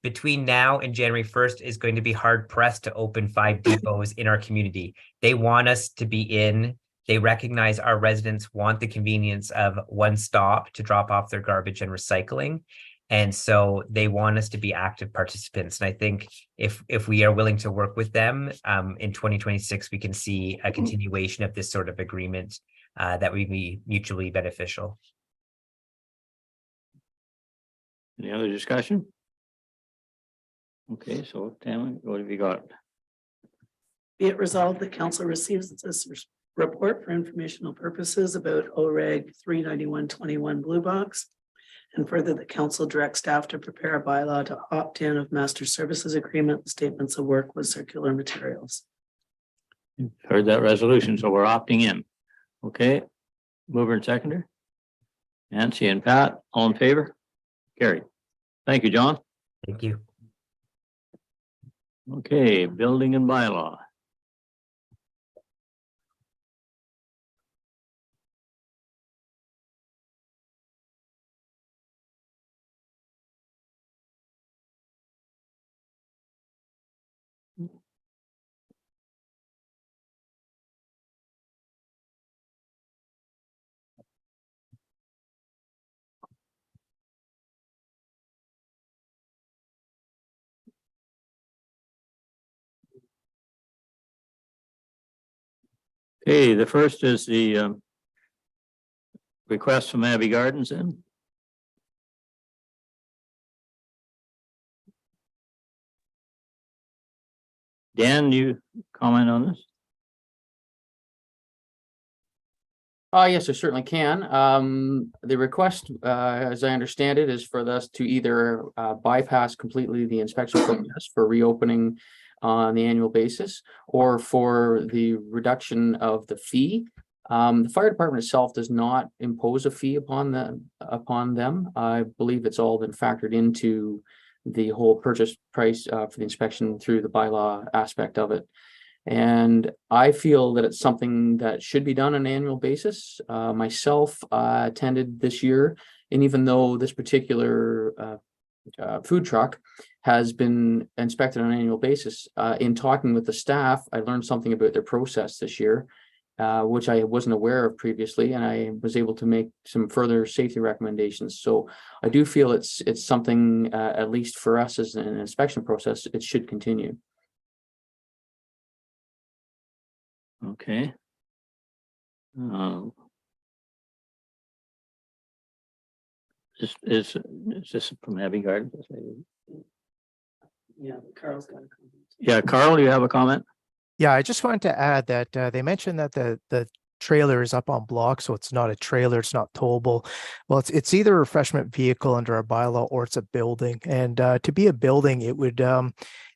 between now and January 1st is going to be hard pressed to open 5 depots in our community. They want us to be in. They recognize our residents want the convenience of one stop to drop off their garbage and recycling. And so they want us to be active participants. And I think if we are willing to work with them in 2026, we can see a continuation of this sort of agreement that would be mutually beneficial. Any other discussion? Okay, so Tammy, what have you got? Be it resolved, the council receives this report for informational purposes about OREG 39121 Blue Box. And further, the council directs staff to prepare a bylaw to opt in of master services agreement statements of work with circular materials. Heard that resolution, so we're opting in. Okay, mover and seconder. Nancy and Pat, all in favor? Carried. Thank you, John. Thank you. Okay, building and bylaw. Okay, the first is the request from Abbey Gardens in. Dan, you comment on this? Yes, I certainly can. The request, as I understand it, is for us to either bypass completely the inspection process for reopening on the annual basis, or for the reduction of the fee. The fire department itself does not impose a fee upon them. I believe it's all been factored into the whole purchase price for the inspection through the bylaw aspect of it. And I feel that it's something that should be done on an annual basis. Myself attended this year, and even though this particular food truck has been inspected on an annual basis, in talking with the staff, I learned something about their process this year, which I wasn't aware of previously, and I was able to make some further safety recommendations. So I do feel it's something, at least for us as an inspection process, it should continue. Okay. Is this from Abbey Gardens? Yeah, Carl's got a comment. Yeah, Carl, you have a comment? Yeah, I just wanted to add that they mentioned that the trailer is up on block, so it's not a trailer, it's not towable. Well, it's either a refreshment vehicle under a bylaw or it's a building. And to be a building, it would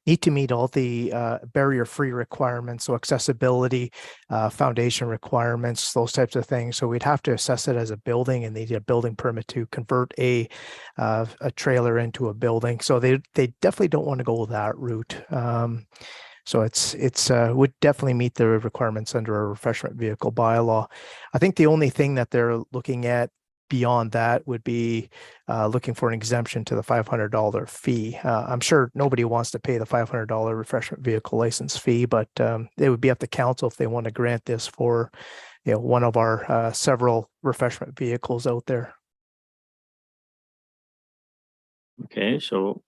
need to meet all the barrier-free requirements, so accessibility, foundation requirements, those types of things. So we'd have to assess it as a building, and they need a building permit to convert a trailer into a building. So they definitely don't want to go that route. So it's would definitely meet the requirements under a refreshment vehicle bylaw. I think the only thing that they're looking at beyond that would be looking for an exemption to the $500 fee. I'm sure nobody wants to pay the $500 refreshment vehicle license fee, but it would be up to council if they want to grant this for, one of our several refreshment vehicles out there. Okay, so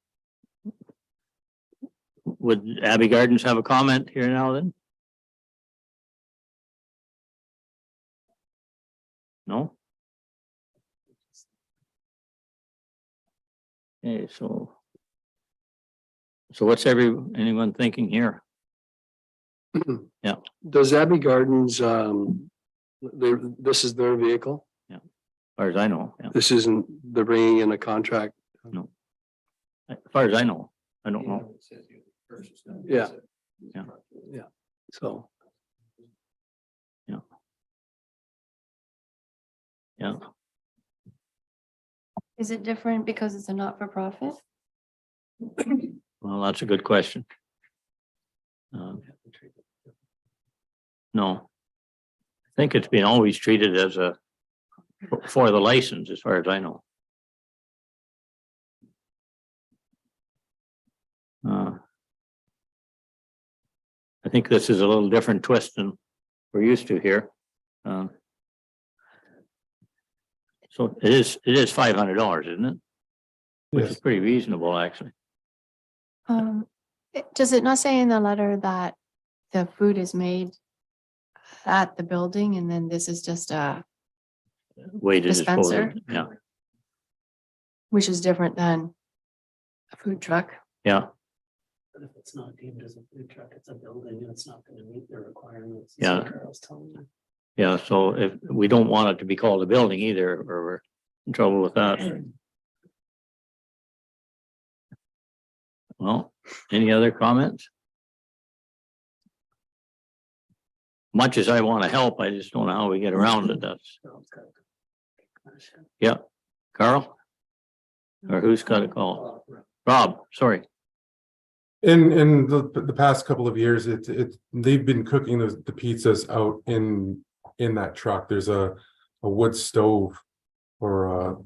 would Abbey Gardens have a comment here now then? No? Okay, so what's anyone thinking here? Yeah. Does Abbey Gardens, this is their vehicle? As far as I know, yeah. This isn't, they're bringing in a contract? No. As far as I know, I don't know. Yeah. Yeah. Yeah, so. Yeah. Is it different because it's a not-for-profit? Well, that's a good question. No. I think it's been always treated as a, for the license, as far as I know. I think this is a little different twist than we're used to here. So it is $500, isn't it? Which is pretty reasonable, actually. Does it not say in the letter that the food is made at the building and then this is just Way to dispose of it. Dispenser? Yeah, which is different than a food truck? yeah, But if it's not deemed as a food truck, it's a building and it's not gonna meet the requirements. Yeah. That's what Carol's telling you. yeah. So if we don't want it to be called a building either, or we're in trouble with that. Well, any other comments? Much as I want to help, I just don't know how we get around it. That's, Carol's got it. yeah. Carl? Or who's got a call? Rob, sorry. In the past couple of years, they've been cooking the pizzas out in that truck. There's a wood stove or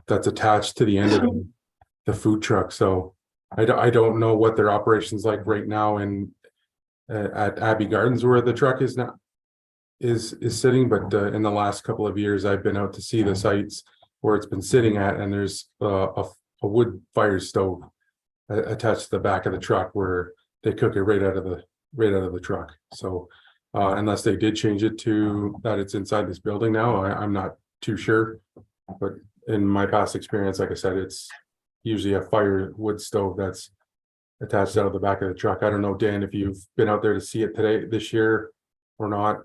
that's attached to the end of the food truck. So I don't know what their operations like right now at Abbey Gardens where the truck is now is sitting, but in the last couple of years I've been out to see the sites where it's been sitting at, and there's a wood fire stove attached to the back of the truck where they cook it right out of the truck. So unless they did change it to that it's inside this building now, I'm not too sure. But in my past experience, like I said, it's usually a fire wood stove that's attached out of the back of the truck. I don't know, Dan, if you've been out there to see it this year or not,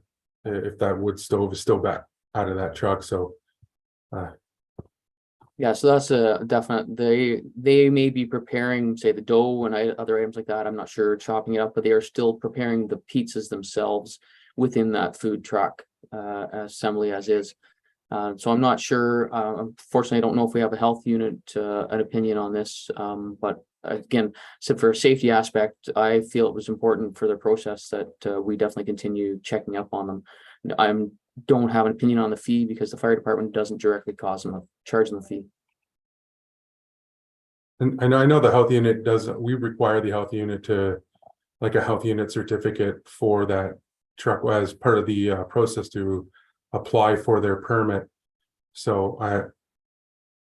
if that wood stove is still back out of that truck. So Yeah, so that's a definite, they may be preparing, say, the dough and other items like that. I'm not sure, chopping it up, but they are still preparing the pizzas themselves within that food truck assembly as is. So I'm not sure. Unfortunately, I don't know if we have a health unit, an opinion on this. But again, so for a safety aspect, I feel it was important for the process that we definitely continue checking up on them. Don't have an opinion on the fee because the fire department doesn't directly charge them a fee. and I know the health unit we require the health unit to, like a health unit certificate for that truck as part of the process to apply for their permit. So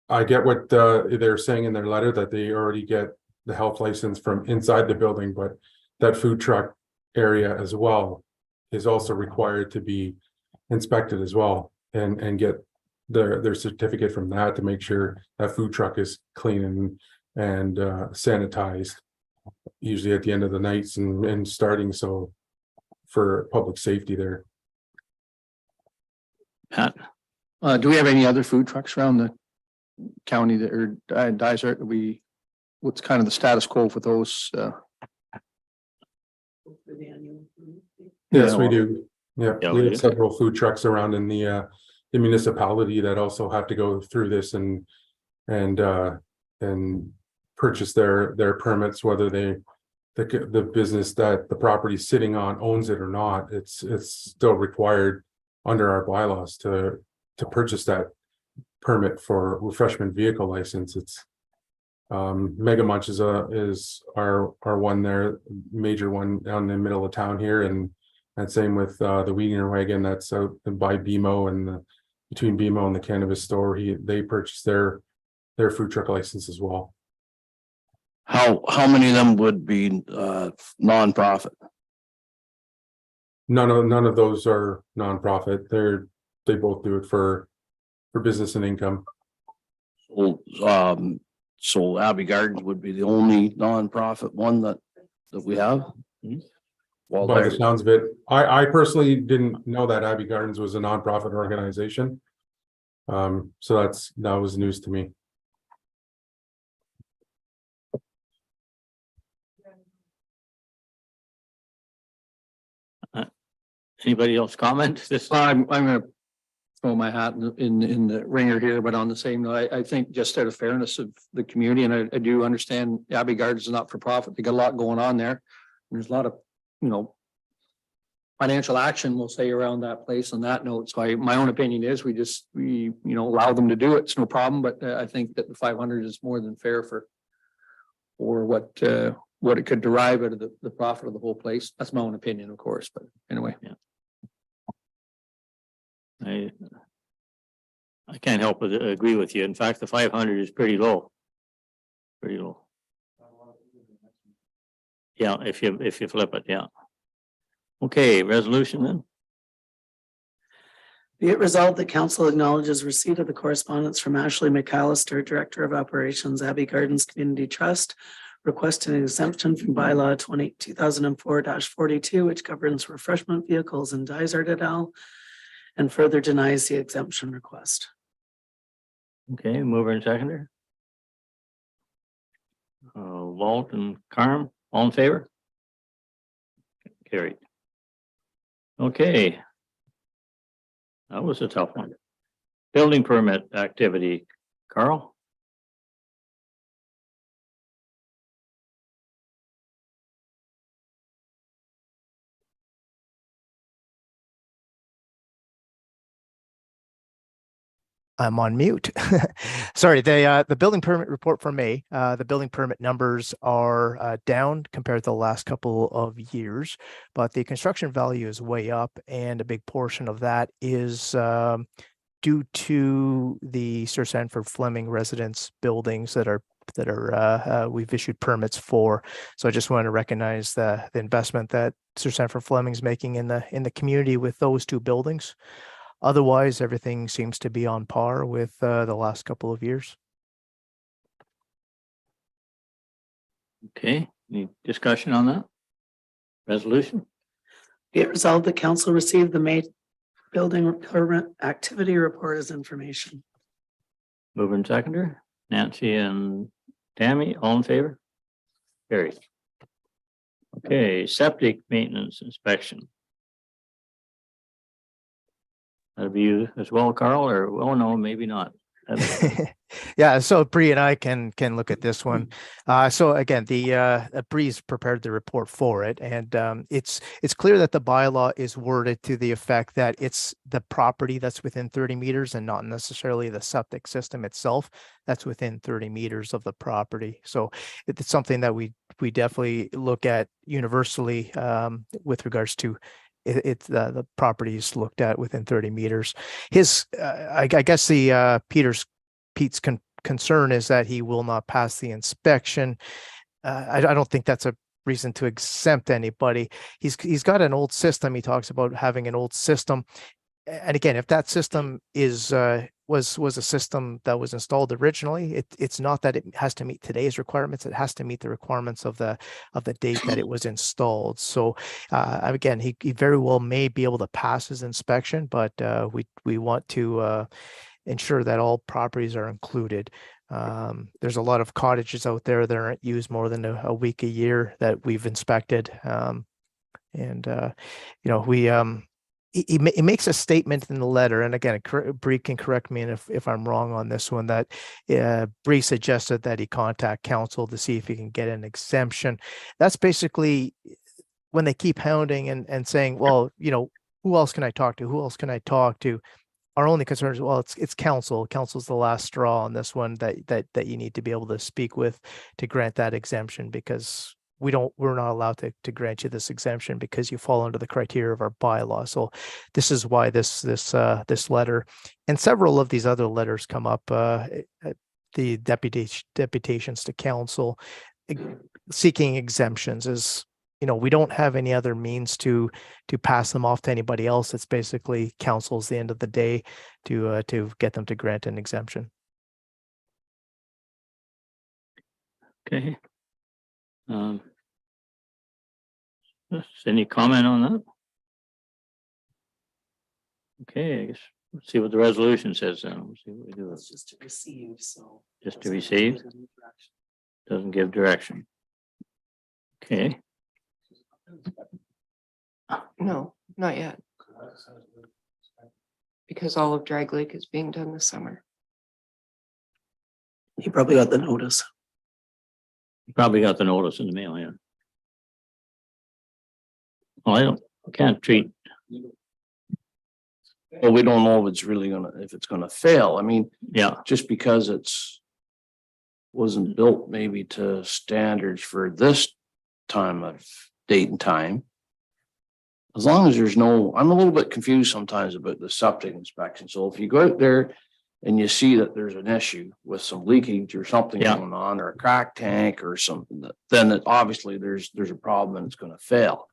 I get what they're saying in their letter, that they already get the health license from inside the building, but that food truck area as well is also required to be inspected as well and get their certificate from that to make sure that food truck is clean and sanitized, usually at the end of the nights and starting, so for public safety there. Pat? Do we have any other food trucks around the county that are Dysart? What's kind of the status quo for those? For the annual. Yes, we do. Yeah, Yeah, we we have do. several food trucks around in the municipality that also have to go through this and purchase their permits, whether the business that the property's sitting on owns it or not. It's still required under our bylaws to purchase that permit for refreshment vehicle license. It's Mega Munch is our one there, major one down in the middle of town here, and same with the Wiener Wagon that's out by BMO and between BMO and the cannabis store. They purchased their food truck license as well. How many of them would be nonprofit? None of those are nonprofit. They both do it for business and income. So Abbey Gardens would be the only nonprofit one that we have? Well, By the there's, sounds of it, I personally didn't know that Abbey Gardens was a nonprofit organization. So that was news to me. Anybody else comment? I'm gonna throw my hat in the ringer here, but on the same note, I think just out of fairness of the community, and I do understand Abbey Gardens is not for profit. They got a lot going on there. There's a lot of, financial action, we'll say, around that place on that note. So my own opinion is we allow them to do it. It's no problem, but I think that the 500 is more than fair for what it could derive out of the profit of the whole place. That's my own opinion, of course, but anyway. I can't help but agree with you. In fact, the 500 is pretty low. Pretty low. Yeah, if you flip it, yeah. Okay, resolution then. Be it resolved that council acknowledges receipt of the correspondence from Ashley McAllister, Director of Operations, Abbey Gardens Community Trust, requesting an exemption from bylaw 2004-42, which governs refreshment vehicles in Dysart et al., and further denies the exemption request. Okay, mover and seconder. Walt and Carm, all in favor? Carried. Okay. That was a tough one. Building permit activity, Carl? I'm on mute. Sorry, the building permit report for May, the building permit numbers are down compared to the last couple of years, but the construction value is way up, and a big portion of that is due to the Sir Sanford Fleming residence buildings that are we've issued permits for. So I just want to recognize the investment that Sir Sanford Fleming's making in the community with those two buildings. Otherwise, everything seems to be on par with the last couple of years. Okay, any discussion on that? Resolution? Be it resolved that council received the May building permit activity report as information. Mover and seconder, Nancy and Tammy, all in favor? Carried. Okay, septic maintenance inspection. That'll be you as well, Carl, or, oh no, maybe not. Yeah, so Bree and I can look at this one. So again, Bree's prepared the report for it, and it's clear that the bylaw is worded to the effect that it's the property that's within 30 meters and not necessarily the septic system itself that's within 30 meters of the property. So it's something that we definitely look at universally with regards to it's the properties looked at within 30 meters. I guess Pete's concern is that he will not pass the inspection. I don't think that's a reason to exempt anybody. He's got an old system. He talks about having an old system. And again, if that system was a system that was installed originally, it's not that it has to meet today's requirements. It has to meet the requirements of the date that it was installed. So again, he very well may be able to pass his inspection, but we want to ensure that all properties are included. There's a lot of cottages out there that aren't used more than a week a year that we've inspected, He makes a statement in the letter, and again, Bree can correct me if I'm wrong on this one, that Bree suggested that he contact council to see if he can get an exemption. That's basically when they keep hounding and saying, well, who else can I talk to? Who else can I talk to? Our only concern is, well, it's council. Council's the last straw on this one that you need to be able to speak with to grant that exemption, because we're not allowed to grant you this exemption because you fall under the criteria of our bylaw. So this is why this letter and several of these other letters come up, the deputations to council seeking exemptions is, we don't have any other means to pass them off to anybody else. It's basically council's the end of the day to get them to grant an exemption. Okay. Any comment on that? Okay, I guess let's see what the resolution says then. We'll see what we do. It's just to receive, so. Just to receive, doesn't give direction. Okay, No, not yet. Because all of Drag Lake is being done this summer. He probably got the notice. you probably got the notice in the mail, yeah. Well, Can't treat, But we don't know if it's really if it's gonna fail. I mean, yeah, just because it's wasn't built maybe to standards for this time of date and time. As long as there's no, I'm a little bit confused sometimes about the septic inspection. So if you go out there and you see that there's an issue with some leakage or something Yeah. going on, or a crack tank or something, then obviously there's a problem and it's gonna fail.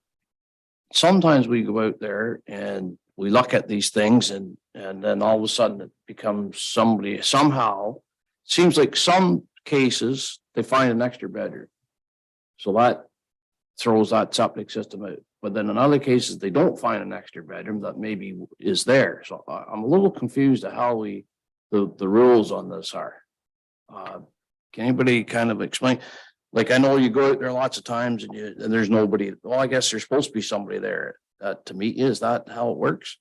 Sometimes we go out there and we look at these things and then all of a sudden it becomes somehow, seems like some cases, they find an extra bedroom. So that throws that septic system out. But then in other cases, they don't find an extra bedroom that maybe is there. So I'm a little confused at how the rules on this are. Can anybody kind of explain? Like, I know you go out there lots of times and there's nobody. Well, I guess there's supposed to be somebody there to meet you. Is that how it works?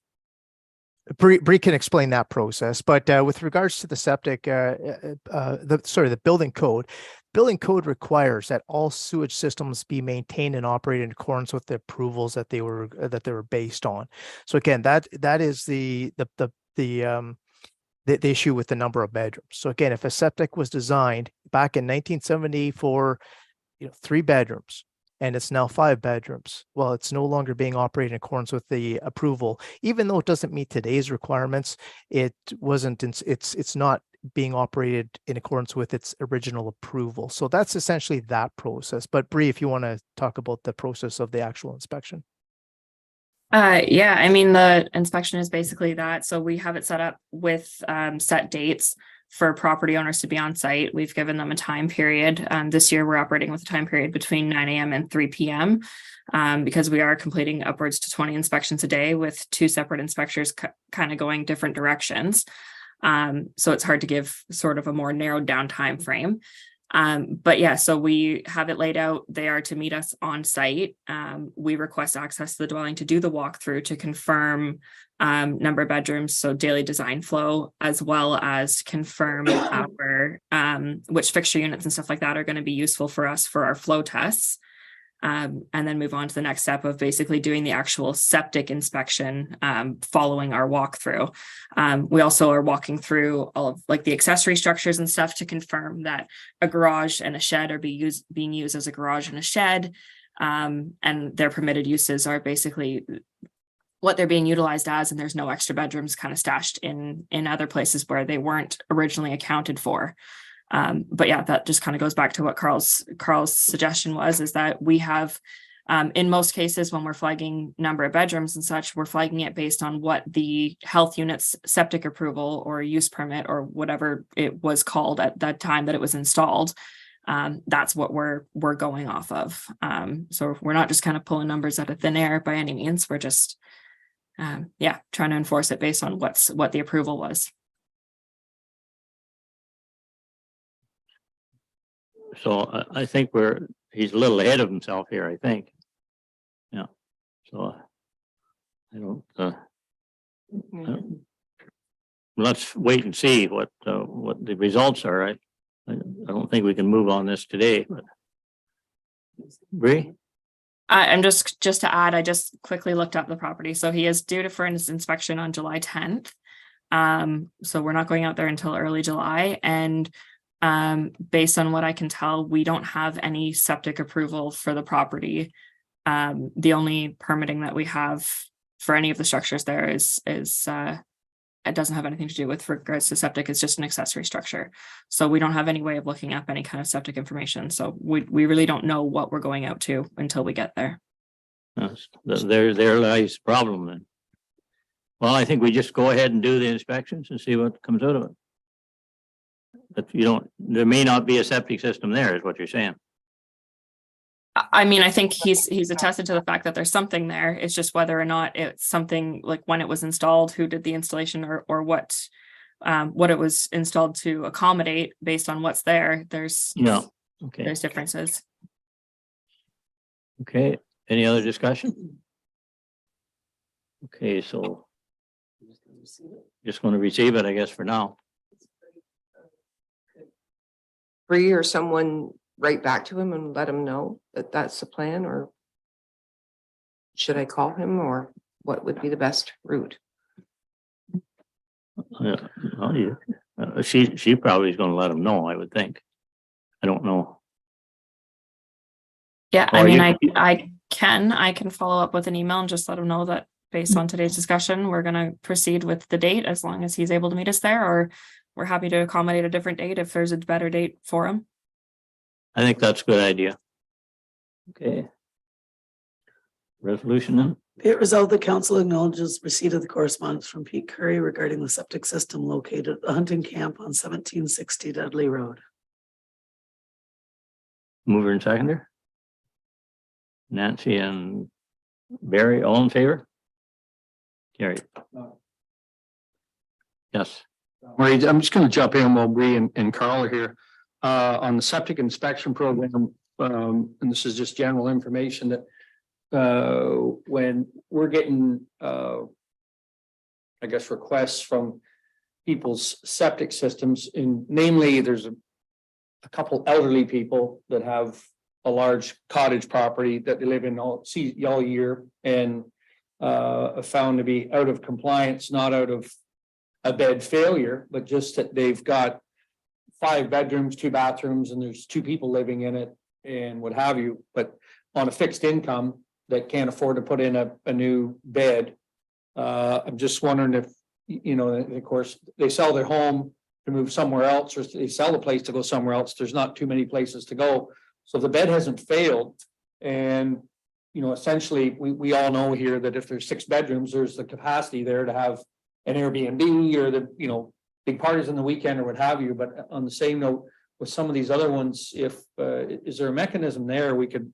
Bree can explain that process, but with regards to the septic, the building code requires that all sewage systems be maintained and operated in accordance with the approvals that they were based on. So again, that is the issue with the number of bedrooms. So again, if a septic was designed back in 1970 for 3 bedrooms, and it's now 5 bedrooms, well, it's no longer being operated in accordance with the approval, even though it doesn't meet today's requirements. It's not being operated in accordance with its original approval. So that's essentially that process. But Bree, if you want to talk about the process of the actual inspection. Yeah, I mean, the inspection is basically that. So we have it set up with set dates for property owners to be on site. We've given them a time period. This year, we're operating with a time period between 9 a.m. and 3 p.m. Because we are completing upwards to 20 inspections a day with 2 separate inspectors kind of going different directions. So it's hard to give sort of a more narrowed down time frame. But yeah, so we have it laid out. They are to meet us on site. We request access to the dwelling to do the walkthrough to confirm number of bedrooms, so daily design flow, as well as confirm our which fixture units and stuff like that are going to be useful for us for our flow tests. And then move on to the next step of basically doing the actual septic inspection following our walkthrough. We also are walking through all of like the accessory structures and stuff to confirm that a garage and a shed are being used as a garage and a shed. And their permitted uses are basically what they're being utilized as, and there's no extra bedrooms kind of stashed in other places where they weren't originally accounted for. But yeah, that just kind of goes back to what Carl's suggestion was, is that we have, in most cases, when we're flagging number of bedrooms and such, we're flagging it based on what the health unit's septic approval or use permit or whatever it was called at that time that it was installed. That's what we're going off of. So we're not just kind of pulling numbers out of thin air by any means. We're just, trying to enforce it based on what the approval was. so I think he's a little ahead of himself here, I think. Yeah, so I don't, let's wait and see what the results are. I don't think we can move on this today, but Bree? I'm just to add, I just quickly looked up the property. So he is due for his inspection on July 10th. So we're not going out there until early July. And based on what I can tell, we don't have any septic approval for the property. The only permitting that we have for any of the structures there is it doesn't have anything to do with regards to septic. It's just an accessory structure. So we don't have any way of looking up any kind of septic information. So we really don't know what we're going out to until we get there. There lies the problem then. Well, I think we just go ahead and do the inspections and see what comes out of it. But there may not be a septic system there, is what you're saying. I mean, I think he's attested to the fact that there's something there. It's just whether or not it's something like when it was installed, who did the installation, or what it was installed to accommodate based on what's there. There's differences. Okay, any other discussion? Okay, so just going to receive it, I guess, for now. Bree or someone write back to him and let him know that that's the plan, or? Should I call him or what would be the best route? Yeah, well, she probably is gonna let him know, I would think. I don't know. Yeah, Or I mean, you- I can follow up with an email and just let him know that based on today's discussion, we're gonna proceed with the date as long as he's able to meet us there, or we're happy to accommodate a different date if there's a better date for him. I think that's a good idea. Okay. Resolution then? Be it resolved, the council acknowledges receipt of the correspondence from Pete Curry regarding the septic system located at the hunting camp on 1760 Dudley Road. Mover and seconder? Nancy and Barry, all in favor? Carried. Yes. Marie, I'm just gonna jump in while Bree and Carl are here. On the septic inspection program, and this is just general information that when we're getting I guess requests from people's septic systems, and namely, there's a couple elderly people that have a large cottage property that they live in all year and are found to be out of compliance, not out of a bed failure, but just that they've got 5 bedrooms, 2 bathrooms, and there's 2 people living in it and what have you, but on a fixed income that can't afford to put in a new bed. I'm just wondering if, you know, of course, they sell their home to move somewhere else, or they sell the place to go somewhere else. There's not too many places to go. So the bed hasn't failed. And, you know, essentially, we all know here that if there's 6 bedrooms, there's the capacity there to have an Airbnb or the, you know, big parties on the weekend or what have you. But on the same note, with some of these other ones, if, is there a mechanism there we could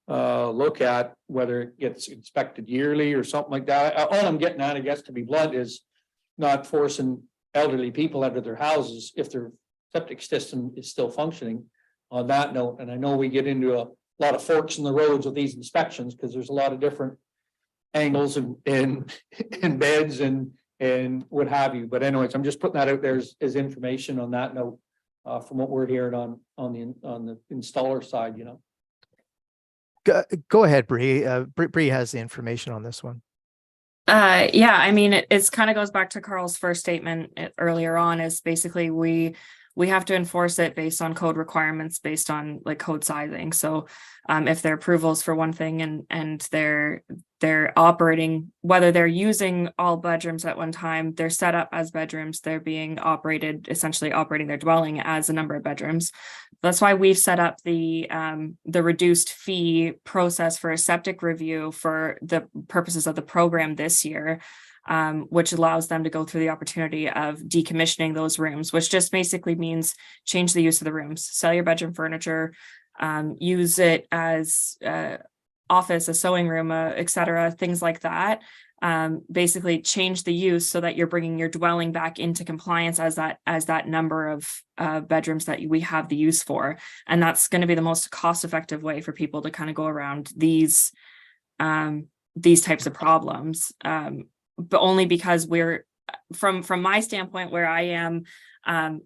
look at whether it gets inspected yearly or something like that? All I'm getting at, I guess, to be blunt, is not forcing elderly people out of their houses if their septic system is still functioning on that note. And I know we get into a lot of forks in the roads with these inspections because there's a lot of different angles and beds and what have you. But anyways, I'm just putting that out there as information on that note from what we're hearing on the installer side, you know. Go ahead, Bree. Bree has the information on this one. Yeah, I mean, it's kind of goes back to Carl's first statement earlier on, is basically we have to enforce it based on code requirements, based on like code sizing. So if their approvals for one thing and they're operating, whether they're using all bedrooms at one time, they're set up as bedrooms, they're being operated, essentially operating their dwelling as a number of bedrooms. That's why we've set up the reduced fee process for a septic review for the purposes of the program this year, which allows them to go through the opportunity of decommissioning those rooms, which just basically means change the use of the rooms, sell your bedroom furniture, use it as office, a sewing room, etc., things like that. Basically change the use so that you're bringing your dwelling back into compliance as that number of bedrooms that we have the use for. And that's going to be the most cost-effective way for people to kind of go around these types of problems. But only because we're from my standpoint where I am, my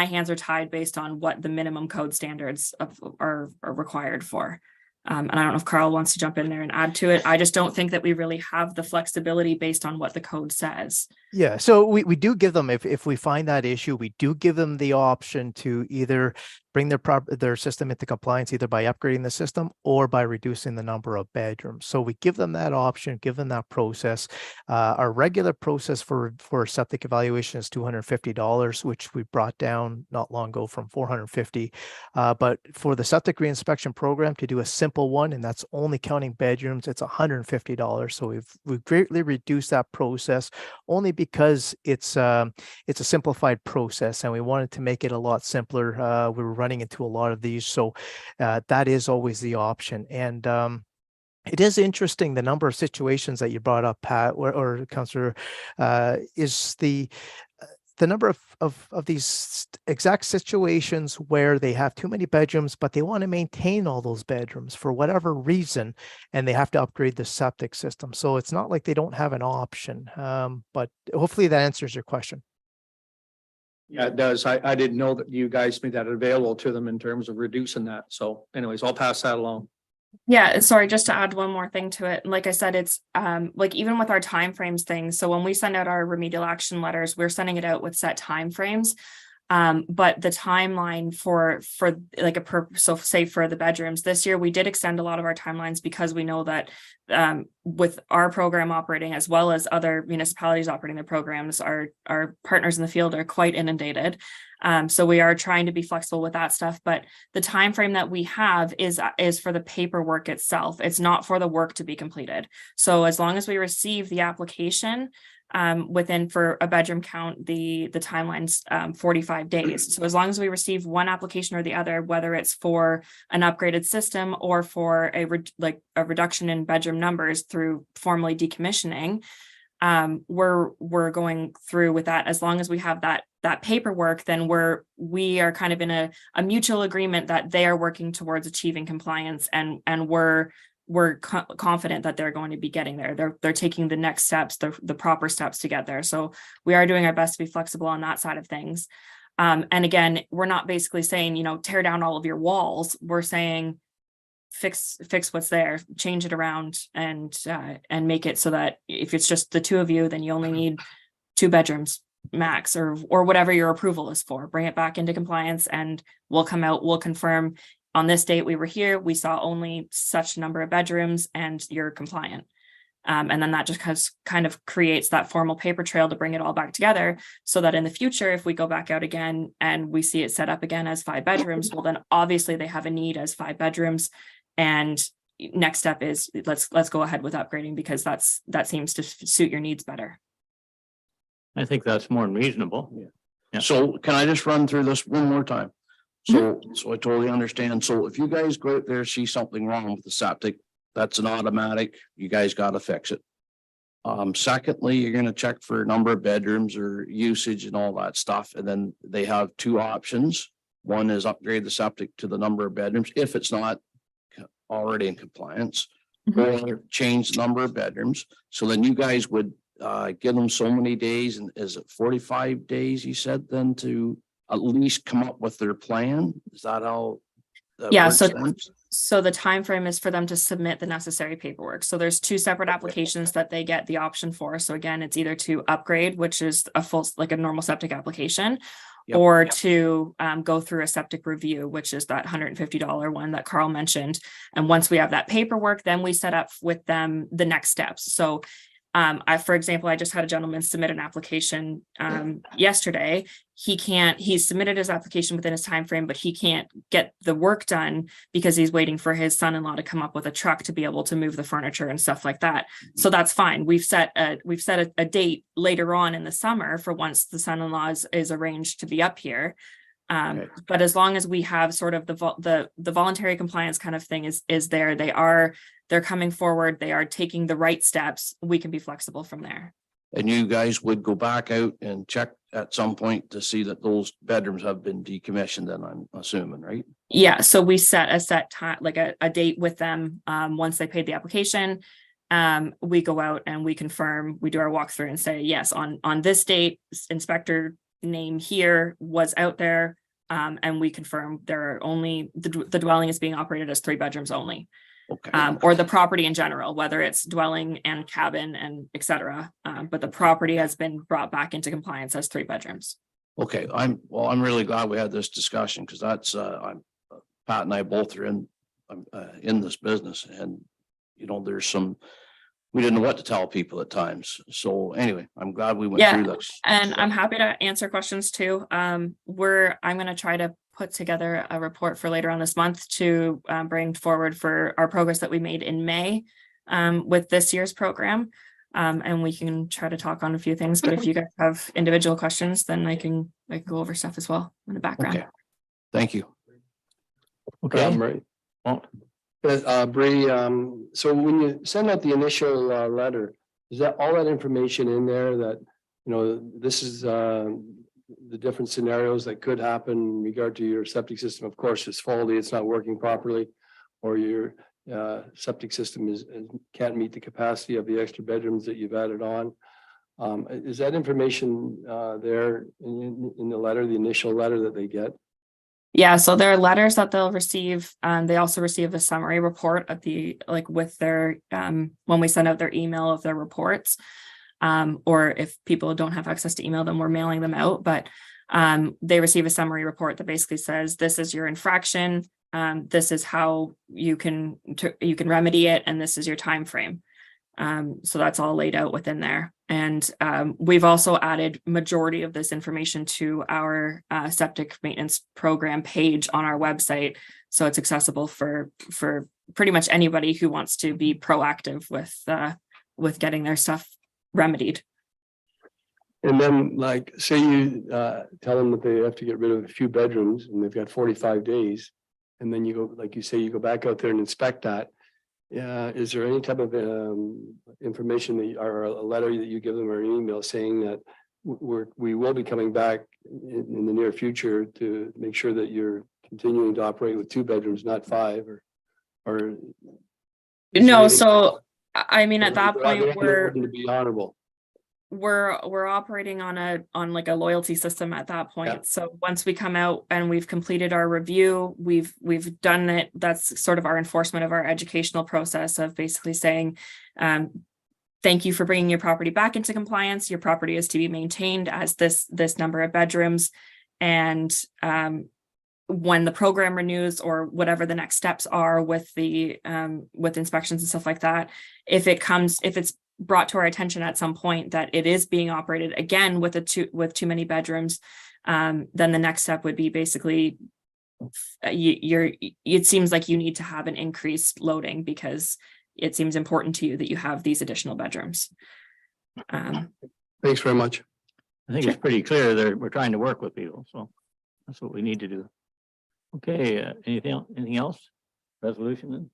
hands are tied based on what the minimum code standards are required for. And I don't know if Carl wants to jump in there and add to it. I just don't think that we really have the flexibility based on what the code says. Yeah, so we do give them, if we find that issue, we do give them the option to either bring their system into compliance, either by upgrading the system or by reducing the number of bedrooms. So we give them that option, give them that process. Our regular process for septic evaluation is $250, which we brought down not long ago from $450. But for the septic reinspection program, to do a simple one, and that's only counting bedrooms, it's $150. So we've greatly reduced that process, only because it's a simplified process, and we wanted to make it a lot simpler. We were running into a lot of these, so that is always the option. And it is interesting, the number of situations that you brought up, Pat, or Councillor, is the number of these exact situations where they have too many bedrooms, but they want to maintain all those bedrooms for whatever reason, and they have to upgrade the septic system. So it's not like they don't have an option, but hopefully that answers your question. Yeah, it does. I didn't know that you guys made that available to them in terms of reducing that. So anyways, I'll pass that along. Yeah, sorry, just to add one more thing to it. Like I said, it's like even with our timeframes things. So when we send out our remedial action letters, we're sending it out with set timeframes. But the timeline for like so say for the bedrooms this year, we did extend a lot of our timelines because we know that with our program operating as well as other municipalities operating their programs, our partners in the field are quite inundated. So we are trying to be flexible with that stuff, but the time frame that we have is for the paperwork itself. It's not for the work to be completed. So as long as we receive the application within, for a bedroom count, the timeline's 45 days. So as long as we receive one application or the other, whether it's for an upgraded system or for a reduction in bedroom numbers through formally decommissioning, we're going through with that. As long as we have that paperwork, then we are kind of in a mutual agreement that they are working towards achieving compliance, and we're confident that they're going to be getting there. They're taking the next steps, the proper steps to get there. So we are doing our best to be flexible on that side of things. And again, we're not basically saying, tear down all of your walls. We're saying fix what's there, change it around, and make it so that if it's just the two of you, then you only need 2 bedrooms max, or whatever your approval is for. Bring it back into compliance and we'll come out, we'll confirm on this date we were here, we saw only such number of bedrooms and you're compliant. And then that just kind of creates that formal paper trail to bring it all back together, so that in the future, if we go back out again and we see it set up again as 5 bedrooms, well, then obviously they have a need as 5 bedrooms. And next step is let's go ahead with upgrading, because that seems to suit your needs better. I think that's more than reasonable. Yeah. So can I just run through this one more time? So I totally understand. So if you guys go out there, see something wrong with the septic, that's an automatic, you guys gotta fix it. Secondly, you're gonna check for number of bedrooms or usage and all that stuff, and then they have 2 options. One is upgrade the septic to the number of bedrooms if it's not already in compliance, or change the number of bedrooms. So then you guys would give them so many days, and is it 45 days you said then to at least come up with their plan? Is that how? Yeah, so the time frame is for them to submit the necessary paperwork. So there's 2 separate applications that they get the option for. So again, it's either to upgrade, which is a full, like a normal septic application, or to go through a septic review, which is that $150 one that Carl mentioned. And once we have that paperwork, then we set up with them the next steps. So for example, I just had a gentleman submit an application yesterday. He submitted his application within his time frame, but he can't get the work done because he's waiting for his son-in-law to come up with a truck to be able to move the furniture and stuff like that. So that's fine. We've set a date later on in the summer for once the son-in-law is arranged to be up here. But as long as we have sort of the voluntary compliance kind of thing is there, they're coming forward, they are taking the right steps, we can be flexible from there. And you guys would go back out and check at some point to see that those bedrooms have been decommissioned, then I'm assuming, right? Yeah, so we set a set time, like a date with them. Once they paid the application, we go out and we confirm, we do our walkthrough and say, yes, on this date, inspector name here was out there. And we confirm there are only, the dwelling is being operated as 3 bedrooms only. Okay. Or the property in general, whether it's dwelling and cabin and et cetera. But the property has been brought back into compliance as 3 bedrooms. Okay, I'm really glad we had this discussion, because that's, Pat and I both are in this business, and there's we didn't know what to tell people at times. So anyway, I'm glad we went through this. And I'm happy to answer questions too. I'm going to try to put together a report for later on this month to bring forward for our progress that we made in May with this year's program. And we can try to talk on a few things, but if you guys have individual questions, then I can go over stuff as well in the background. Okay. Thank you. Okay. Right. Bree, so when you send out the initial letter, is that all that information in there that, this is the different scenarios that could happen in regard to your septic system? Of course, it's faulty, it's not working properly, or your septic system can't meet the capacity of the extra bedrooms that you've added on. Is that information there in the letter, the initial letter that they get? Yeah, so there are letters that they'll receive. They also receive a summary report at the, like with their, when we send out their email of their reports. Or if people don't have access to email them, we're mailing them out, but they receive a summary report that basically says, this is your infraction. This is how you can remedy it, and this is your time frame. So that's all laid out within there. And we've also added majority of this information to our septic maintenance program page on our website. So it's accessible for pretty much anybody who wants to be proactive with getting their stuff remedied. And then like, say you tell them that they have to get rid of a few bedrooms and they've got 45 days. And then you go, like you say, you go back out there and inspect that. Yeah, is there any type of information that or a letter that you give them or an email saying that we will be coming back in the near future to make sure that you're continuing to operate with 2 bedrooms, not 5, or No, so I mean, at that point, to be honorable. we're operating on like a loyalty system at that point. Yeah. So once we come out and we've completed our review, we've done it. That's sort of our enforcement of our educational process of basically saying, thank you for bringing your property back into compliance. Your property is to be maintained as this number of bedrooms. And when the program renews or whatever the next steps are with the with inspections and stuff like that, if it's brought to our attention at some point that it is being operated again with too many bedrooms, then the next step would be basically it seems like you need to have an increased loading because it seems important to you that you have these additional bedrooms. Thanks very much. I think it's pretty clear that we're trying to work with people, so that's what we need to do. Okay, anything else? Resolution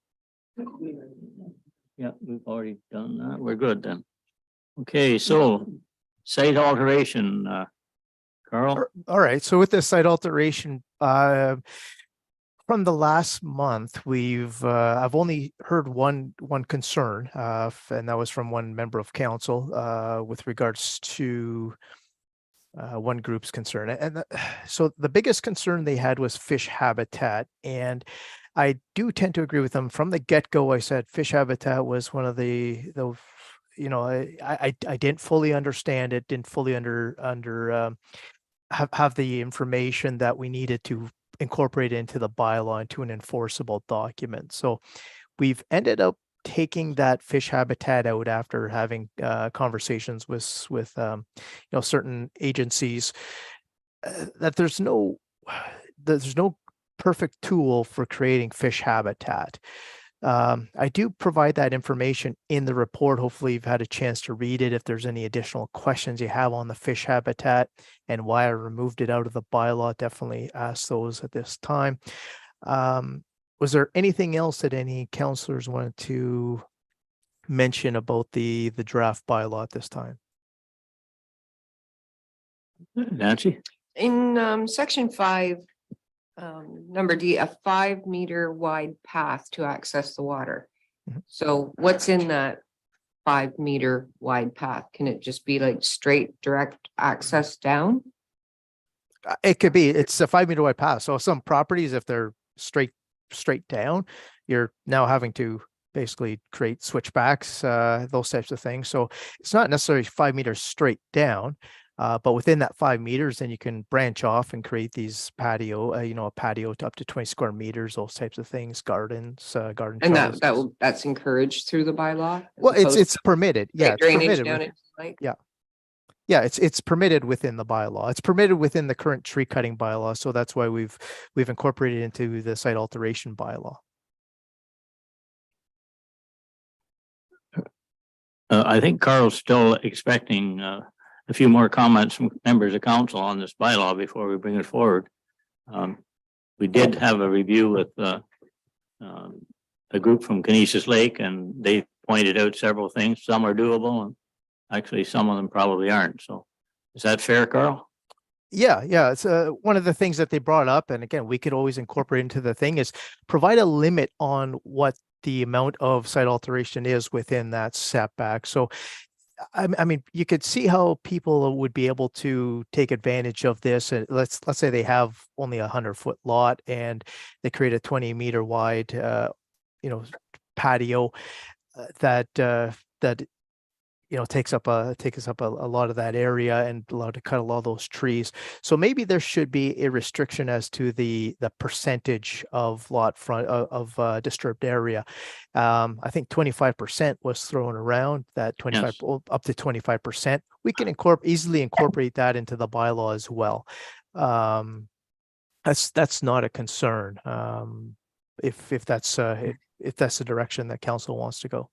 then? Yeah, we've already done that. We're good then. Okay, so site alteration, Carl? All right, so with this site alteration, from the last month, I've only heard one concern, and that was from one member of council with regards to one group's concern. And so the biggest concern they had was fish habitat. And I do tend to agree with them. From the get-go, I said fish habitat was one of the I didn't fully understand it, didn't fully have the information that we needed to incorporate into the bylaw into an enforceable document. So we've ended up taking that fish habitat out after having conversations with certain agencies, that there's no perfect tool for creating fish habitat. I do provide that information in the report. Hopefully you've had a chance to read it. If there's any additional questions you have on the fish habitat and why I removed it out of the bylaw, definitely ask those at this time. Was there anything else that any councillors wanted to mention about the draft bylaw at this time? Nancy? In section 5, number D, a 5-meter wide path to access the water. Mhm. So what's in that 5-meter wide path? Can it just be like straight direct access down? It could be. It's a 5-meter wide path. So some properties, if they're straight down, you're now having to basically create switchbacks, those types of things. So it's not necessarily 5 meters straight down, but within that 5 meters, then you can branch off and create these patio, a patio to up to 20 square meters, those types of things, gardens, garden. And trellises. that's encouraged through the bylaw? as Well, opposed it's to permitted. Yeah, it's drainage permitted. down into the lake? Yeah, it's permitted within the bylaw. It's permitted within the current tree cutting bylaw. So that's why we've incorporated into the site alteration bylaw. I think Carl's still expecting a few more comments from members of council on this bylaw before we bring it forward. We did have a review with a group from Canisius Lake, and they pointed out several things. Some are doable, and actually some of them probably aren't. So is that fair, Carl? Yeah. It's one of the things that they brought up, and again, we could always incorporate into the thing is provide a limit on what the amount of site alteration is within that setback. So I mean, you could see how people would be able to take advantage of this. And let's say they have only 100-foot lot and they create a 20-meter wide, patio that takes up a lot of that area and allowed to cut a lot of those trees. So maybe there should be a restriction as to the percentage of lot front of disturbed area. I think 25% was thrown around, that 25 up to 25%. We can easily incorporate that into the bylaw as well. That's not a concern. If that's the direction that council wants to go.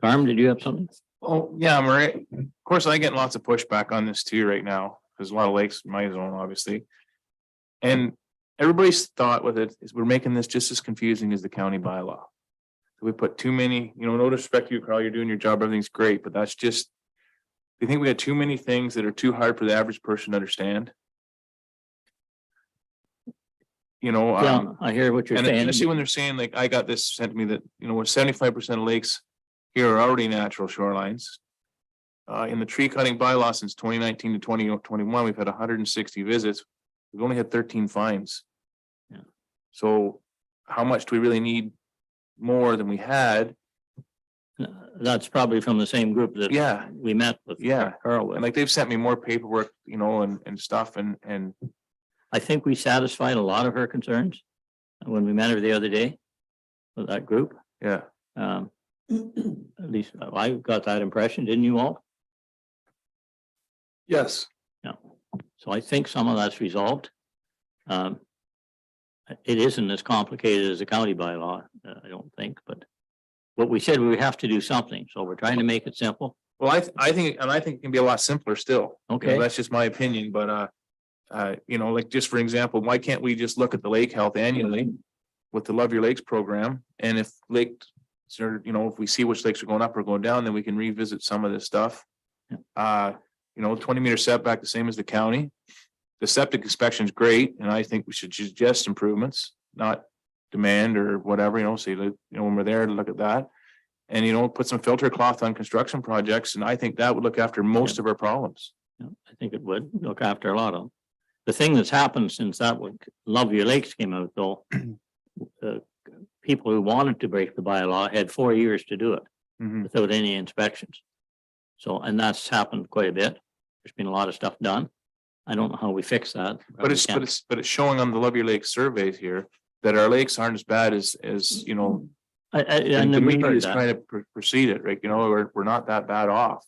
Carm, did you have something? Oh, yeah, Marie. Of course, I get lots of pushback on this too right now. There's a lot of lakes in my zone, obviously. And everybody's thought with it is we're making this just as confusing as the county bylaw. We put too many, no disrespect to you, Carl, you're doing your job, everything's great, but that's just, they think we got too many things that are too hard for the average person to understand. Yeah, I hear what you're and saying. especially when they're saying, like, I got this sent to me that, we're 75% of lakes here are already natural shorelines. In the tree cutting bylaw since 2019 to 2021, we've had 160 visits. We've only had 13 fines. Yeah. So how much do we really need more than we had? That's probably from the same group that Yeah. we met with. Carl with. And like they've sent me more paperwork, and stuff and I think we satisfied a lot of her concerns when we met her the other day with that group. yeah. At least I got that impression, didn't you all? Yes. Yeah. So I think some of that's resolved. It isn't as complicated as the county bylaw, I don't think, but what we said, we have to do something. So we're trying to make it simple. Well, I think it can be a lot simpler still. Okay. That's just my opinion, but like just for example, why can't we just look at the lake health annually with the Love Your Lakes program? And if if we see which lakes are going up or going down, then we can revisit some of this stuff. 20-meter setback, the same as the county. The septic inspection is great, and I think we should suggest improvements, not demand or whatever, say, when we're there to look at that. And, put some filter cloth on construction projects, and I think that would look after most of our problems. Yeah, I think it would look after a lot of them. The thing that's happened since that one, Love Your Lakes came out though, people who wanted to break the bylaw had 4 years to do it without any inspections. So, and that's happened quite a bit. There's been a lot of stuff done. I don't know how we fix that. But it's showing on the Love Your Lakes surveys here that our lakes aren't as bad as the media is trying to proceed it, right? We're not that bad off.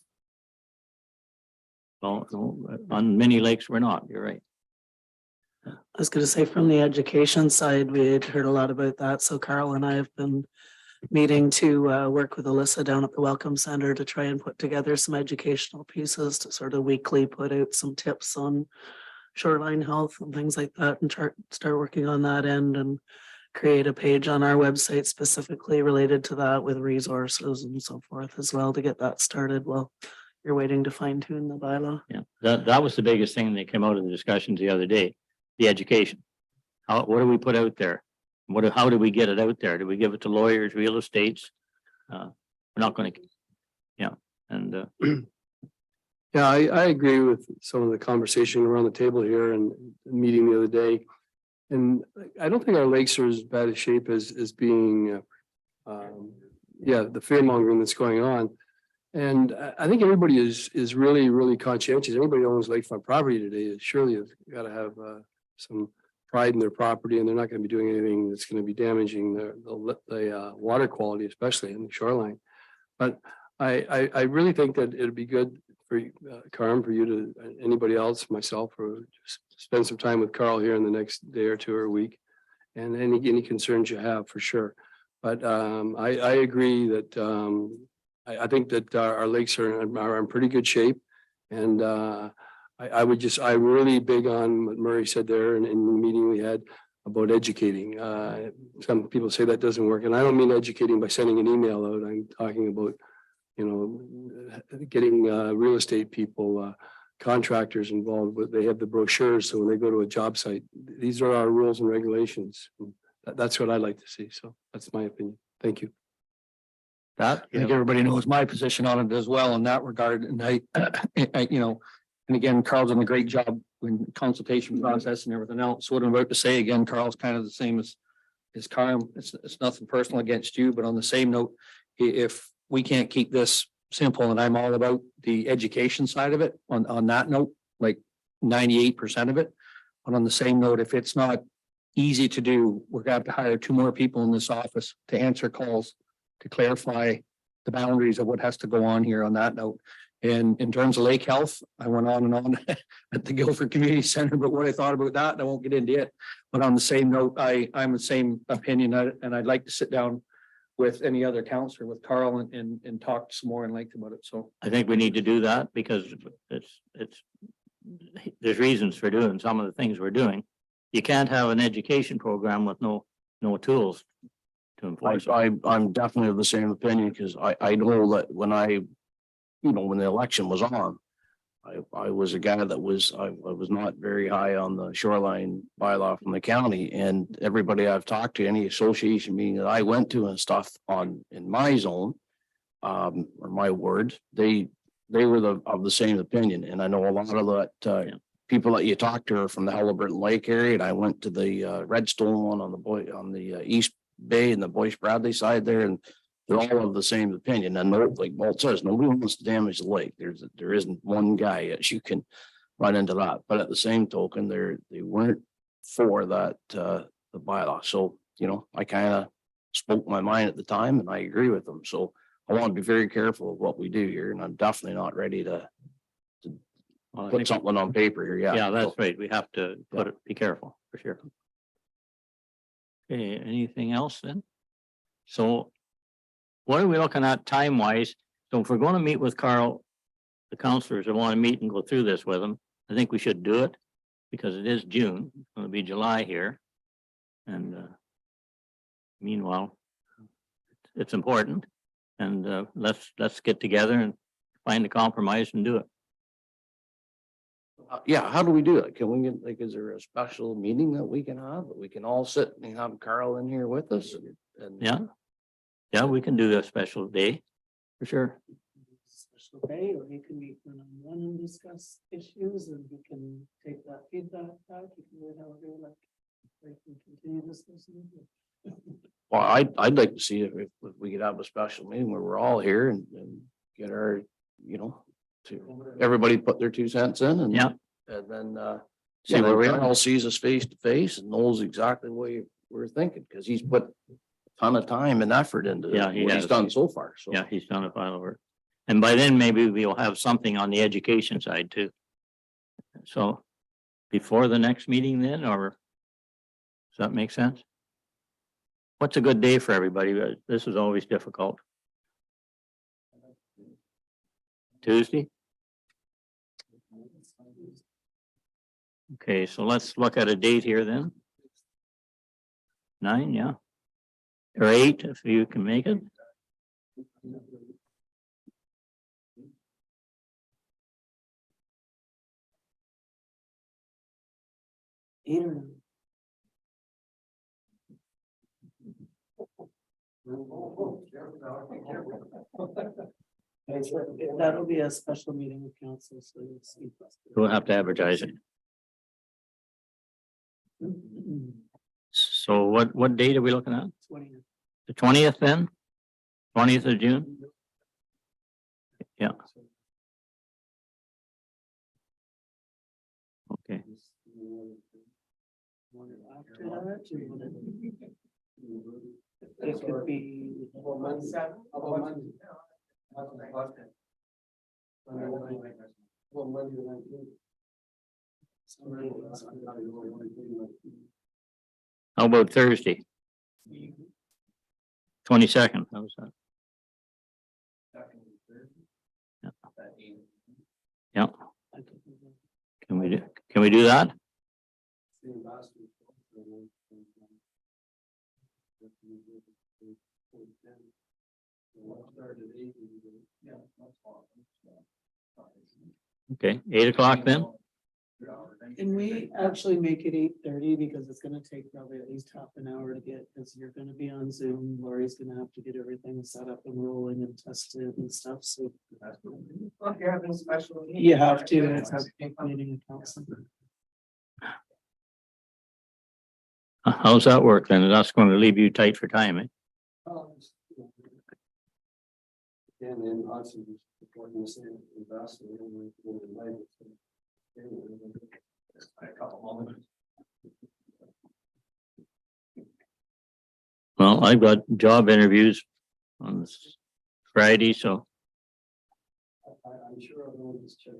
Well, on many lakes, we're not. You're right. I was going to say from the education side, we had heard a lot about that. So Carl and I have been meeting to work with Alyssa down at the Welcome Center to try and put together some educational pieces to sort of weekly put out some tips on shoreline health and things like that, and start working on that end and create a page on our website specifically related to that with resources and so forth as well to get that started. Well, you're waiting to fine tune the bylaw. Yeah, that was the biggest thing that came out of the discussions the other day, the education. What do we put out there? How do we get it out there? Do we give it to lawyers, real estates? We're not going to, and Yeah, I agree with some of the conversation around the table here and the meeting the other day. And I don't think our lakes are as bad a shape as being, the fear mongering that's going on. And I think everybody is really, really conscientious. Anybody who owns lakefront property today is surely has got to have some pride in their property, and they're not going to be doing anything that's going to be damaging the water quality, especially in the shoreline. But I really think that it'd be good for Carm, for you to, anybody else, myself, or just spend some time with Carl here in the next day or two or a week, and any concerns you have for sure. But I agree that I think that our lakes are in pretty good shape, and I'm really big on what Murray said there in the meeting we had about educating. Some people say that doesn't work, and I don't mean educating by sending an email out. I'm talking about getting real estate people, contractors involved with. They have the brochures, so when they go to a job site, these are our rules and regulations. That's what I'd like to see. So that's my opinion. Thank you. That, I think everybody knows my position on it as well in that regard, and you know, and again, Carl's done a great job in consultation process and everything else. So what I'm about to say again, Carl's kind of the same as Carl. It's nothing personal against you, but on the same note, if we can't keep this simple, and I'm all about the education side of it, on that note, like 98% of it. But on the same note, if it's not easy to do, we're gonna have to hire 2 more people in this office to answer calls, to clarify the boundaries of what has to go on here on that note. And in terms of lake health, I went on and on at the Guilford Community Center, but what I thought about that, and I won't get into it. But on the same note, I'm the same opinion, and I'd like to sit down with any other counselor, with Carl, and talk some more in length about it. So I think we need to do that because there's reasons for doing some of the things we're doing. You can't have an education program with no tools to enforce it. I'm definitely of the same opinion, because I know that when when the election was on, I was a guy that was, I was not very high on the shoreline bylaw from the county, and everybody I've talked to, any association meeting that I went to and stuff in my zone, or my ward, they were of the same opinion. And I know a lot of that, people that you talk to are from the Halliburton Lake area, and I went to the Redstone one on the East Bay and the Boyce Bradley side there, and they're all of the same opinion. And like Walt says, nobody wants to damage the lake. There isn't one guy that you can run into that. But at the same token, they weren't for that, the bylaw. So, I kind of spoke my mind at the time, and I agree with them. So I want to be very careful of what we do here, and I'm definitely not ready to put something on paper here. Yeah, that's right. We have to be careful for sure. Okay, anything else then? So what are we looking at time wise? So if we're going to meet with Carl, the counselors that want to meet and go through this with him, I think we should do it because it is June. It's going to be July here. And meanwhile, it's important. And let's get together and find a compromise and do it. Yeah, how do we do it? Can we get, is there a special meeting that we can have, that we can all sit and have Carl in here with us? And Yeah, we can do a special day for sure. Special day, or you can meet one-on-one and discuss issues, and you can take that feedback back. You can do it however you like. We can continue discussing. Well, I'd like to see if we could have a special meeting where we're all here and get our, to everybody put their 2 cents in, and then see where we all sees us face to face and knows exactly what we're thinking, because he's put a ton of time and effort into what he's done so far. So Yeah, he's done a pile of work. And by then maybe we'll have something on the education side too. So before the next meeting then, or does that make sense? What's a good day for everybody? This is always difficult. Tuesday? Okay, so let's look at a date here then. 9, yeah. Or 8, if you can make it. That'll be a special meeting with council, so you'll see. We'll have to advertise it. So what date are we looking at? 20th. The 20th then? 20th of June? Yeah. Okay. After that, it could be. How about Thursday? 22nd, how's that? Yeah. Can we do that? Okay, 8 o'clock then? Can we actually make it 8:30 because it's gonna take probably at least half an hour to get, because you're gonna be on Zoom. Lori's gonna have to get everything set up and rolling and tested and stuff, so. Well, if you're having a special meeting. You have to, it's a big meeting in council. How's that work then? That's going to leave you tight for time, eh? And then also just reporting the same investment. A couple moments. Well, I've got job interviews on Friday, so I'm sure everyone just checked.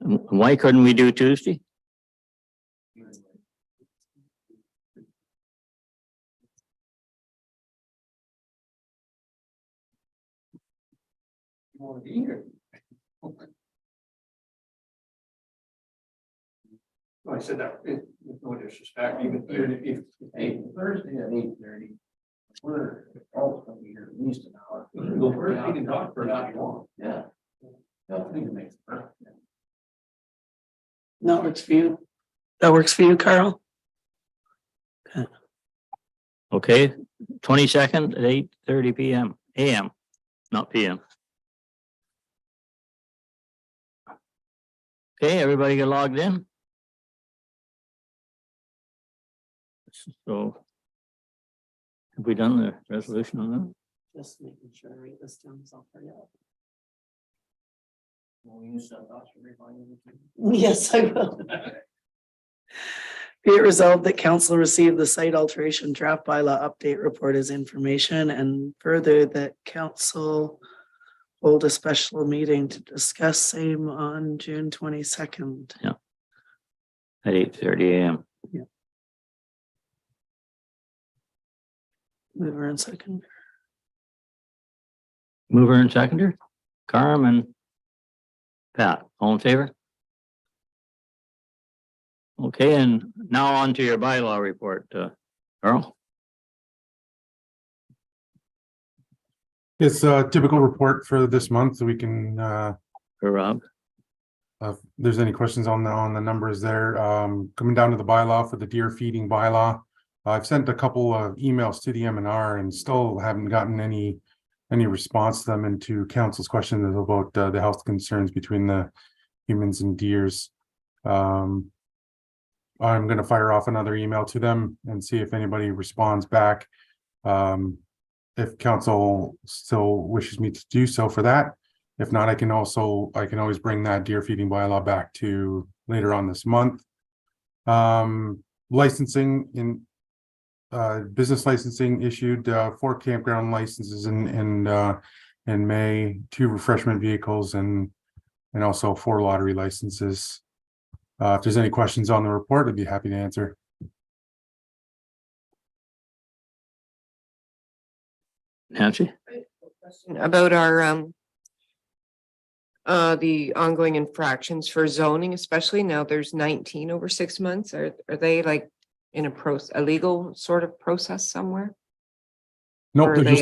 why couldn't we do Tuesday? You want to be here? No, I said that with no disrespect, even if, hey, Thursday at 8:30. We're all gonna be here at least an hour. We can go first, we can talk for that long, yeah. I think it makes it perfect. That works for you. That works for you, Carl? Okay, 22nd at 8:30 PM, AM, not PM. Okay, everybody get logged in? So have we done the resolution on that? Just making sure I write this down, so I'll forget. Yes, I will. Be it resolved that council received the site alteration draft bylaw update report as information, and further that council hold a special meeting to discuss same on June 22nd. At 8:30 AM. Mover and second. Mover and seconder, Carm and Pat, all in favor? Okay, and now on to your bylaw report, Carl. It's a typical report for this month, so we can, For Rob. if there's any questions on the numbers there, coming down to the bylaw for the deer feeding bylaw. I've sent a couple of emails to the M&R and still haven't gotten any response to them and to council's questions about the health concerns between the humans and deers. I'm gonna fire off another email to them and see if anybody responds back. If council still wishes me to do so for that. If not, I can always bring that deer feeding bylaw back to later on this month. Licensing in business licensing issued 4 campground licenses in May, 2 refreshment vehicles and also 4 lottery licenses. If there's any questions on the report, I'd be happy to answer. Nancy? About our the ongoing infractions for zoning, especially now there's 19 over 6 months. Are they like in a legal sort of process somewhere? Nope, Or they're they,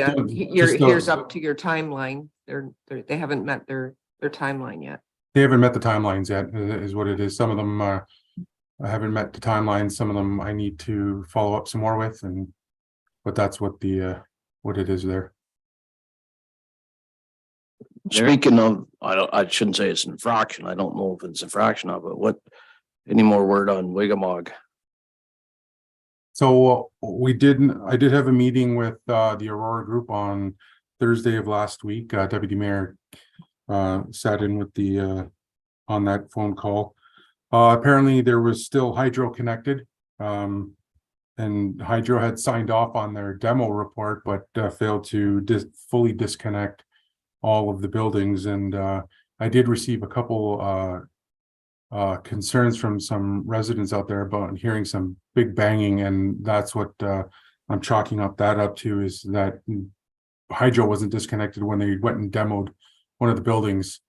just here's up to your timeline. They haven't met their timeline yet. They haven't met the timelines yet, is what it is. Some of them I haven't met the timelines. Some of them I need to follow up some more with, but that's what it is there. Speaking of, I shouldn't say it's an infraction. I don't know if it's an infraction of it. What, any more word on Wigamog? So I did have a meeting with the Aurora Group on Thursday of last week. Deputy Mayor sat in with the on that phone call. Apparently there was still Hydro connected. And Hydro had signed off on their demo report, but failed to fully disconnect all of the buildings. And I did receive a couple concerns from some residents out there about hearing some big banging, and that's what I'm chalking up to, is that Hydro wasn't disconnected when they went and demoed one of the buildings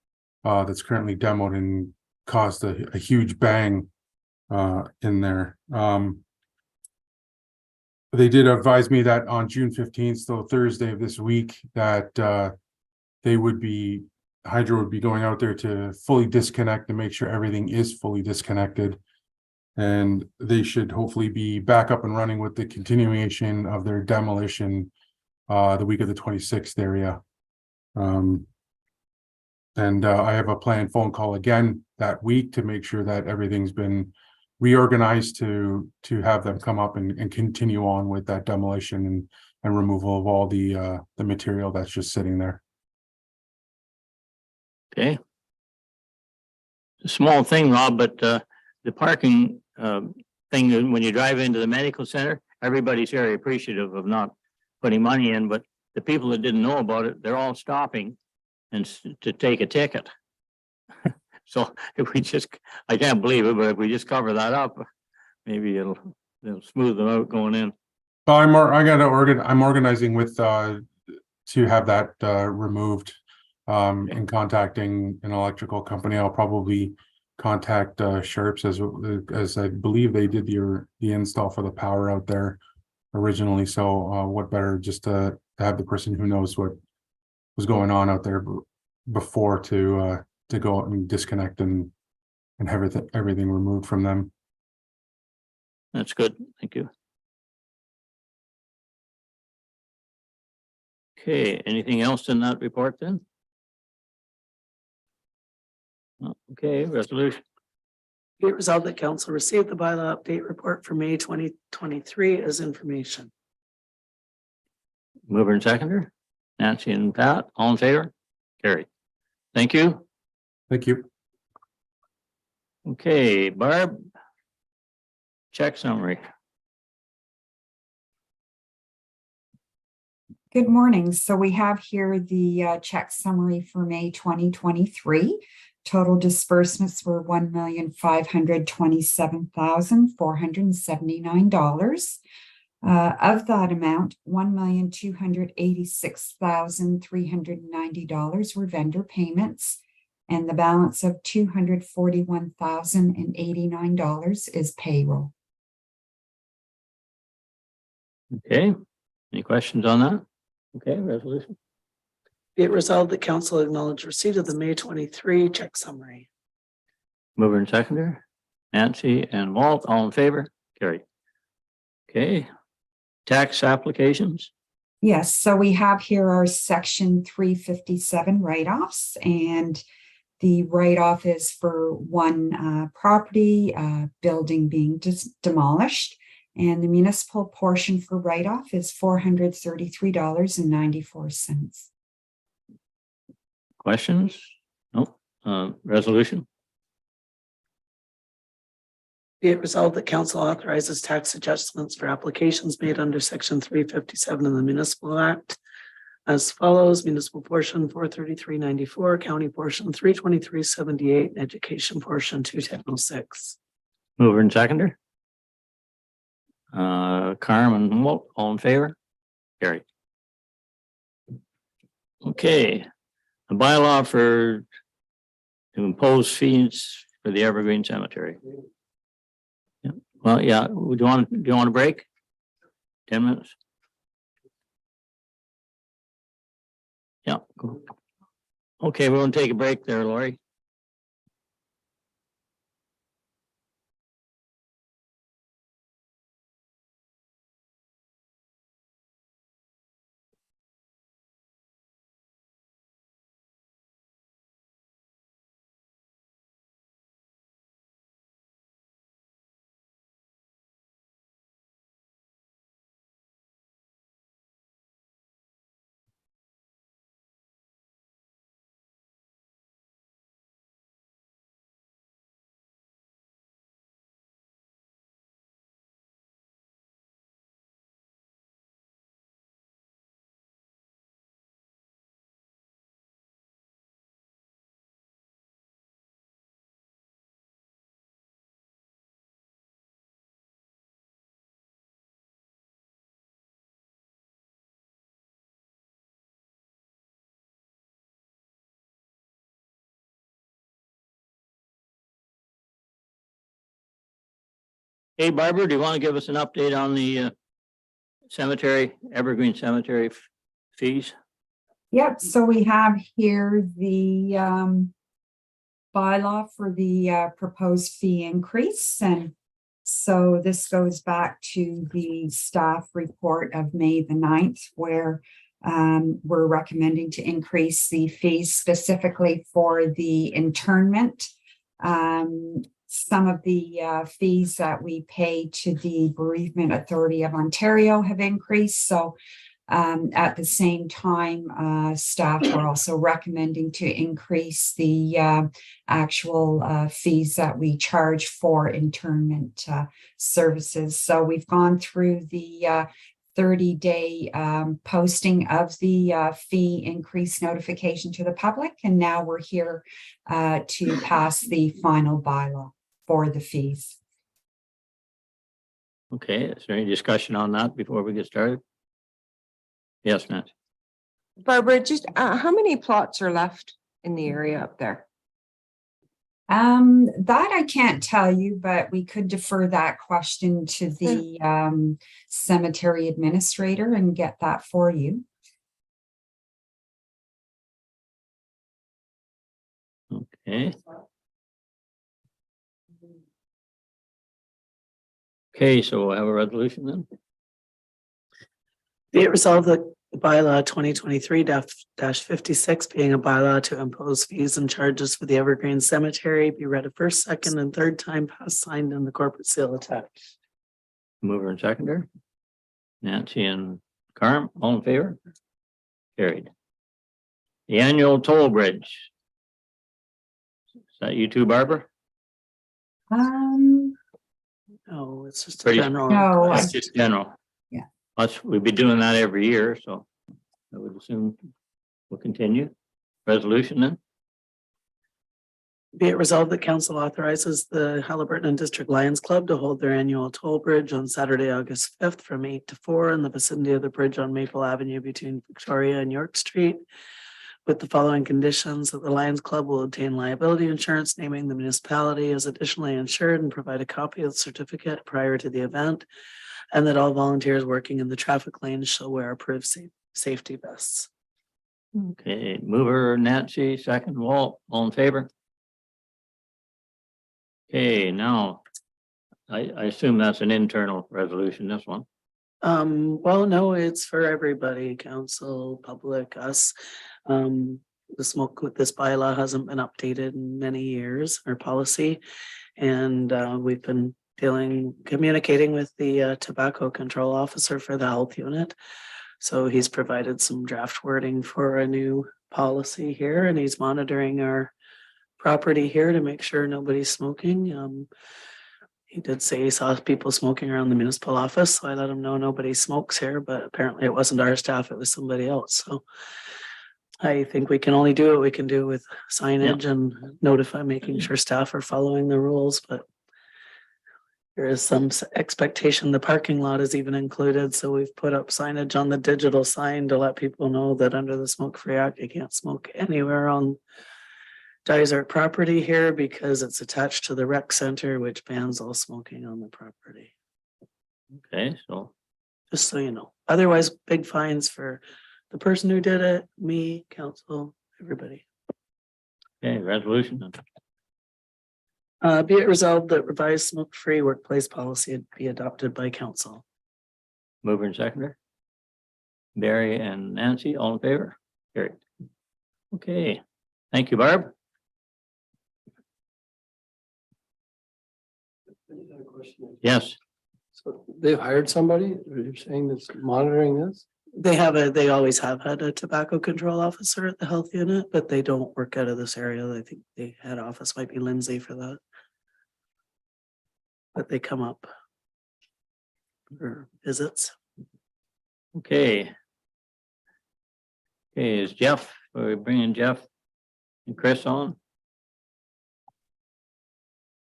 that's currently demoed and caused a huge bang in there. They did advise me that on June 15th, so Thursday of this week, that they would be Hydro would be going out there to fully disconnect and make sure everything is fully disconnected. And they should hopefully be back up and running with the continuation of their demolition the week of the 26th area. I have a planned phone call again that week to make sure that everything's been reorganized to have them come up and continue on with that demolition and removal of all the material that's just sitting there. Okay. A small thing, Rob, but the parking thing, when you drive into the medical center, everybody's very appreciative of not putting money in, but the people that didn't know about it, they're all stopping and to take a ticket. So if we just, I can't believe it, but if we just cover that up, maybe it'll smooth them out going in. Well, I'm organizing with to have that removed. In contacting an electrical company, I'll probably contact Sharps as I believe they did the install for the power out there originally. So what better just to have the person who knows what was going on out there before to go out and disconnect and have everything removed from them. That's good. Thank you. Okay, anything else in that report then? Okay, resolution. Be it resolved that council received the bylaw update report for May 2023 as information. Mover and seconder, Nancy and Pat, all in favor? Carried. Thank you. Thank you. Okay, Barb. Check summary. Good morning. So we have here the check summary for May 2023. Total disbursements were $1,527,479. Of that amount, $1,286,390 were vendor payments, and the balance of $241,089 is payroll. Okay, any questions on that? Okay, resolution. Be it resolved that council acknowledge receipt of the May 23 check summary. Mover and seconder, Nancy and Walt, all in favor? Carried. Okay, tax applications. Yes, so we have here our section 357 write-offs, and the write-off is for one property building being demolished, and the municipal portion for write-off is $433.94. Questions? Nope. Resolution. Be it resolved that council authorizes tax adjustments for applications made under section 357 of the Municipal Act as follows: municipal portion 433.94, county portion 323.78, and education portion 210.06. Mover and seconder. Carmen and Walt, all in favor? Carried. Okay. A bylaw to impose fees for the Evergreen Cemetery. Yeah. Well, yeah, do you want a break? 10 minutes? Yeah. Cool. Okay, we're gonna take a break there, Lori. Hey, Barbara, do you want to give us an update on the cemetery, Evergreen Cemetery fees? Yep, so we have here the bylaw for the proposed fee increase. And so this goes back to the staff report of May the 9th, where we're recommending to increase the fees specifically for the internment. Some of the fees that we pay to the Bereavement Authority of Ontario have increased. So at the same time, staff are also recommending to increase the actual fees that we charge for internment services. So we've gone through the 30-day posting of the fee increase notification to the public, and now we're here to pass the final bylaw for the fees. Okay, is there any discussion on that before we get started? Yes, Nancy. Barbara, just how many plots are left in the area up there? That I can't tell you, but we could defer that question to the cemetery administrator and get that for you. Okay. Okay, so we'll have a resolution then. Be it resolved that bylaw 2023-56 being a bylaw to impose fees and charges for the Evergreen Cemetery be read a first, second, and third time, passed, signed, and the corporate seal attached. Mover and seconder. Nancy and Carm, all in favor? Carried. The annual toll bridge. Is that you too, Barbara? No, it's just a Pretty- general. No, request. That's just general. Yeah. We've been doing that every year, so I would assume we'll continue. Resolution then? Be it resolved that council authorizes the Halliburton and District Lions Club to hold their annual toll bridge on Saturday, August 5th from 8 to 4 in the vicinity of the bridge on Maple Avenue between Victoria and York Street, with the following conditions: that the Lions Club will obtain liability insurance, naming the municipality as additionally insured, and provide a copy of the certificate prior to the event, and that all volunteers working in the traffic lanes shall wear approved safety vests. Okay, mover Nancy, second Walt, all in favor? Okay, now, I assume that's an internal resolution, this one. Well, no, it's for everybody, council, public, us. The smoke with this bylaw hasn't been updated in many years, our policy. And we've been communicating with the tobacco control officer for the health unit. So he's provided some draft wording for a new policy here, and he's monitoring our property here to make sure nobody's smoking. He did say he saw people smoking around the municipal office, so I let him know nobody smokes here, but apparently it wasn't our staff, it was somebody else. So I think we can only do what we can do with signage and notify, making sure staff are following the rules, but there is some expectation. The parking lot is even included, so we've put up signage on the digital sign to let people know that under the Smoke-Free Act, you can't smoke anywhere on Dysart property here because it's attached to the rec center, which bans all smoking on the property. Okay, so Just so you know. Otherwise, big fines for the person who did it, me, council, everybody. okay, resolution then. Be it resolved that revised smoke-free workplace policy be adopted by council. Mover and seconder. Barry and Nancy, all in favor? Carried. Okay, thank you, Barb. Yes, So they've hired somebody, you're saying that's monitoring this? They always have had a tobacco control officer at the health unit, but they don't work out of this area. I think the head office might be Lindsay for that. But they come up for visits. okay. Okay, is Jeff, are we bringing Jeff and Chris on?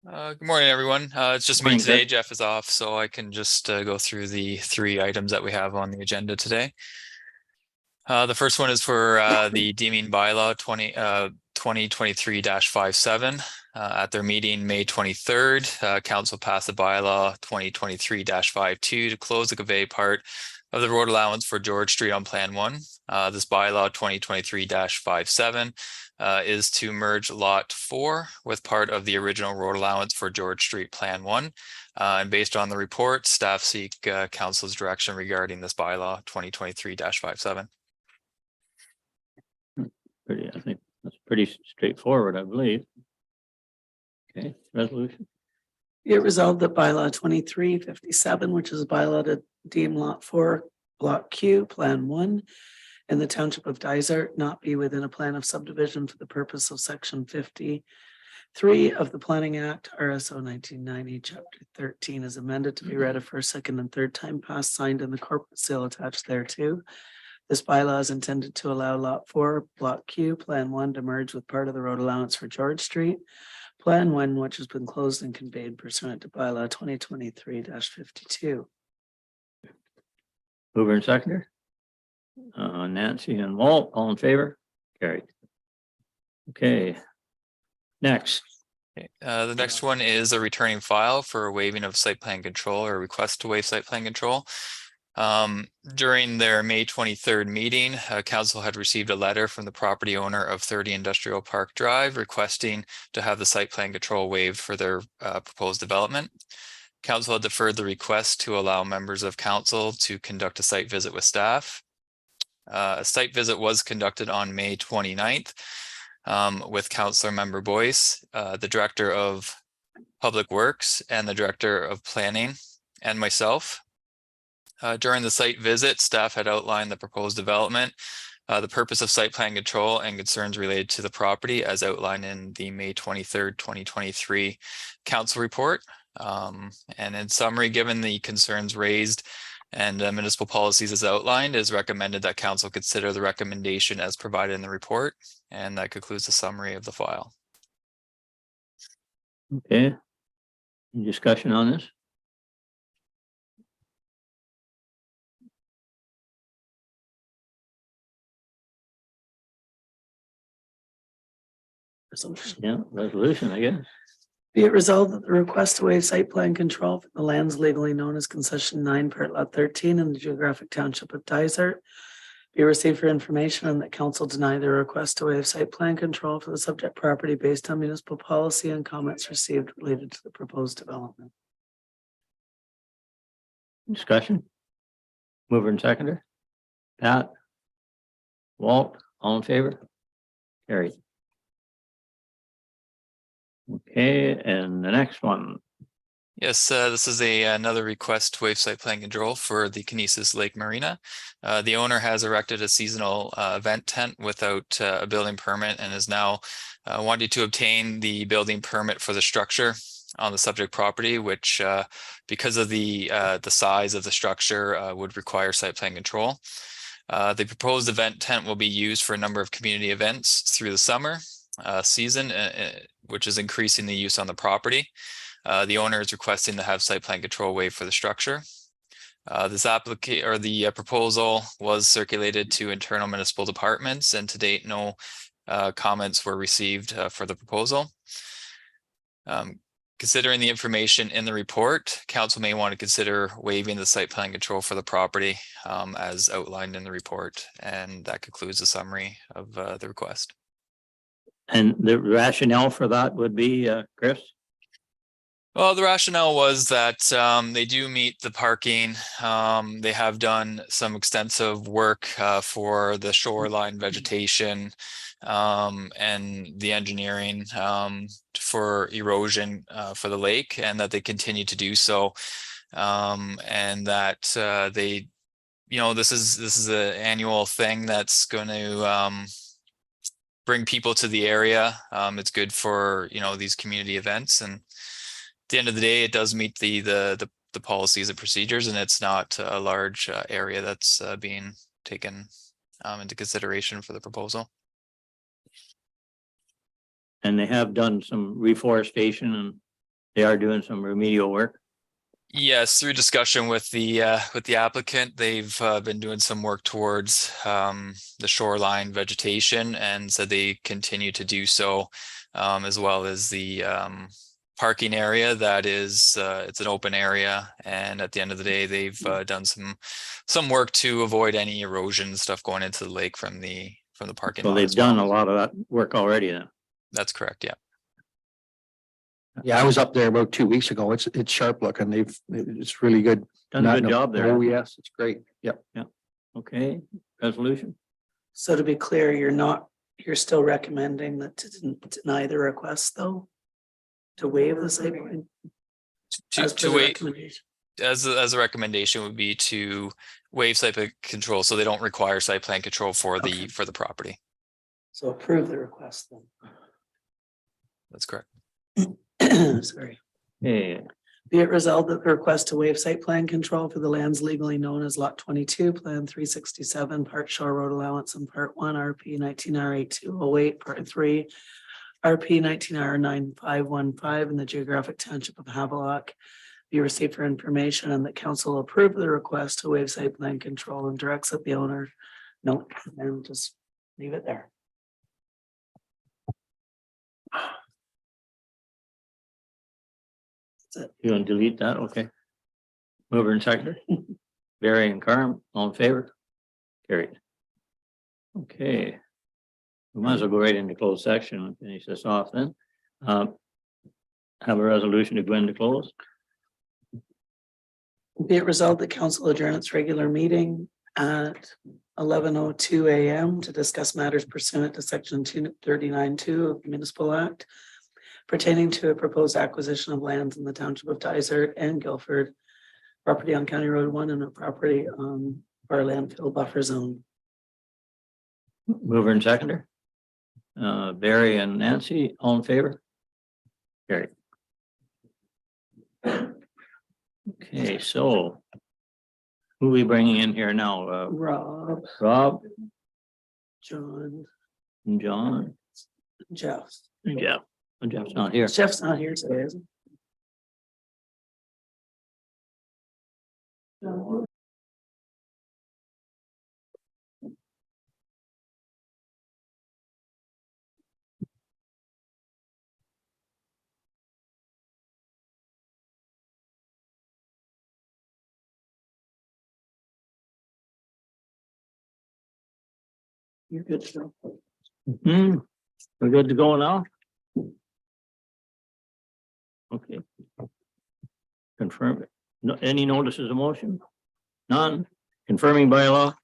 Good morning, everyone. It's just me Morning, today. Chris. Jeff is off, so I can just go through the 3 items that we have on the agenda today. The first one is for the deeming bylaw 2023-57. At their meeting May 23rd, council passed the bylaw 2023-52 to close the Gavay part of the road allowance for George Street on Plan 1. This bylaw 2023-57 is to merge Lot 4 with part of the original road allowance for George Street Plan 1. And based on the report, staff seek council's direction regarding this bylaw 2023-57. I think that's pretty straightforward, I believe. Okay, resolution. Be it resolved that bylaw 2357, which is a bylaw to deem lot 4, block Q, plan 1 in the township of Dysart not be within a plan of subdivision for the purpose of section 53 of the Planning Act, RSO 1990, chapter 13 is amended to be read a first, second, and third time passed, signed, and the corporate seal attached thereto. This bylaw is intended to allow lot 4, block Q, plan 1 to merge with part of the road allowance for George Street. Plan 1, which has been closed and conveyed pursuant to bylaw 2023-52. Mover and seconder. Nancy and Walt, all in favor? Carried. Okay. Next. The next one is a returning file for a waiving of site plan control or request to waive site plan control. During their May 23rd meeting, council had received a letter from the property owner of 30 Industrial Park Drive requesting to have the site plan control waived for their proposed development. Council had deferred the request to allow members of council to conduct a site visit with staff. A site visit was conducted on May 29th with Councillor Member Boyce, the Director of Public Works, and the Director of Planning, and myself. During the site visit, staff had outlined the proposed development, the purpose of site plan control, and concerns related to the property as outlined in the May 23rd, 2023 council report. And in summary, given the concerns raised and municipal policies as outlined, it is recommended that council consider the recommendation as provided in the report. And that concludes the summary of the file. Okay. Any discussion on this? Yeah, resolution, I guess. Be it resolved that the request to waive site plan control for the lands legally known as concession 9, part lot 13 in the geographic township of Dysart be received for information, and that council deny the request to waive site plan control for the subject property based on municipal policy and comments received related to the proposed development. Discussion? Mover and seconder. Pat? Walt, all in favor? Carried. Okay, and the next one. Yes, this is another request to waive site plan control for the Kinesis Lake Marina. The owner has erected a seasonal event tent without a building permit and is now wanting to obtain the building permit for the structure on the subject property, which because of the size of the structure would require site plan control. The proposed event tent will be used for a number of community events through the summer season, which is increasing the use on the property. The owner is requesting to have site plan control waived for the structure. The proposal was circulated to internal municipal departments, and to date, no comments were received for the proposal. Considering the information in the report, council may want to consider waiving the site plan control for the property as outlined in the report, and that concludes the summary of the request. And the rationale for that would be, Chris? Well, the rationale was that they do meet the parking. They have done some extensive work for the shoreline vegetation and the engineering for erosion for the lake, and that they continue to do so. And that they, this is an annual thing that's going to bring people to the area. It's good for, these community events, and at the end of the day, it does meet the policies and procedures, and it's not a large area that's being taken into consideration for the proposal. And they have done some reforestation and they are doing some remedial work. Yes, through discussion with the applicant, they've been doing some work towards the shoreline vegetation, and so they continue to do so, as well as the parking area that is, it's an open area. And at the end of the day, they've done some work to avoid any erosion stuff going into the lake from the parking So lot. they've as well. done a lot of that work already then. That's correct, yeah. Yeah, I was up there about 2 weeks ago. It's sharp looking. It's really good. Done a good job there. Oh, yes, it's great. Yep. Okay, resolution? So to be clear, you're still recommending that to deny the request though? To waive the site plan? As per To the wait, recommendation? as a recommendation would be to waive site plan control, so they don't require site plan control for the property. So approve the request That's correct. then. Sorry. Yeah, Be it resolved that the request to waive site plan control for the lands legally known as Lot 22, Plan 367, Part Shore Road Allowance and Part 1, RP 19R8208, Part 3, RP 19R9515 in the geographic township of Havelock be received for information, and that council approve the request to waive site plan control and directs that the owner note, and just leave it there. you want to delete that? Okay. Mover and seconder. Barry and Carm, all in favor? Carried. Okay. We might as well go right into closed section and finish this off then. Have a resolution to go into close. Be it resolved that council adjourn its regular meeting at 11:02 a.m. to discuss matters pursuant to section 239(2) of the Municipal Act pertaining to a proposed acquisition of lands in the township of Dysart and Guilford, property on County Road 1 and a property on our landfill buffer zone. Mover and seconder. Barry and Nancy, all in favor? Carried. Okay, so who are we bringing in here now? Rob, John, and John, Jeff. and Jeff. And Jeff's not here. Jeff's not here today, is he? You're good to go. We're good to go now? Okay. Confirm it. No, any notices of motion? None. Confirming bylaw?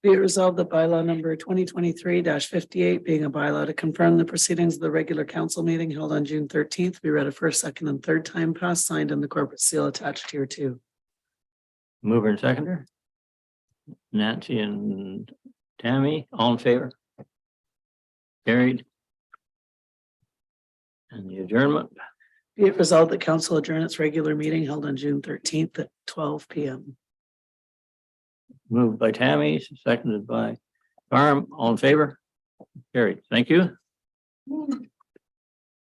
Be it resolved that bylaw number 2023-58 being a bylaw to confirm the proceedings of the regular council meeting held on June 13th, be read a first, second, and third time passed, signed, and the corporate seal attached here too. Mover and seconder? Nancy and Tammy, all in favor? Carried. And the adjournment? Be it resolved that council adjourn its regular meeting held on June 13th at 12 p.m. Moved by Tammy, seconded by Carm, all in favor? Carried. Thank you.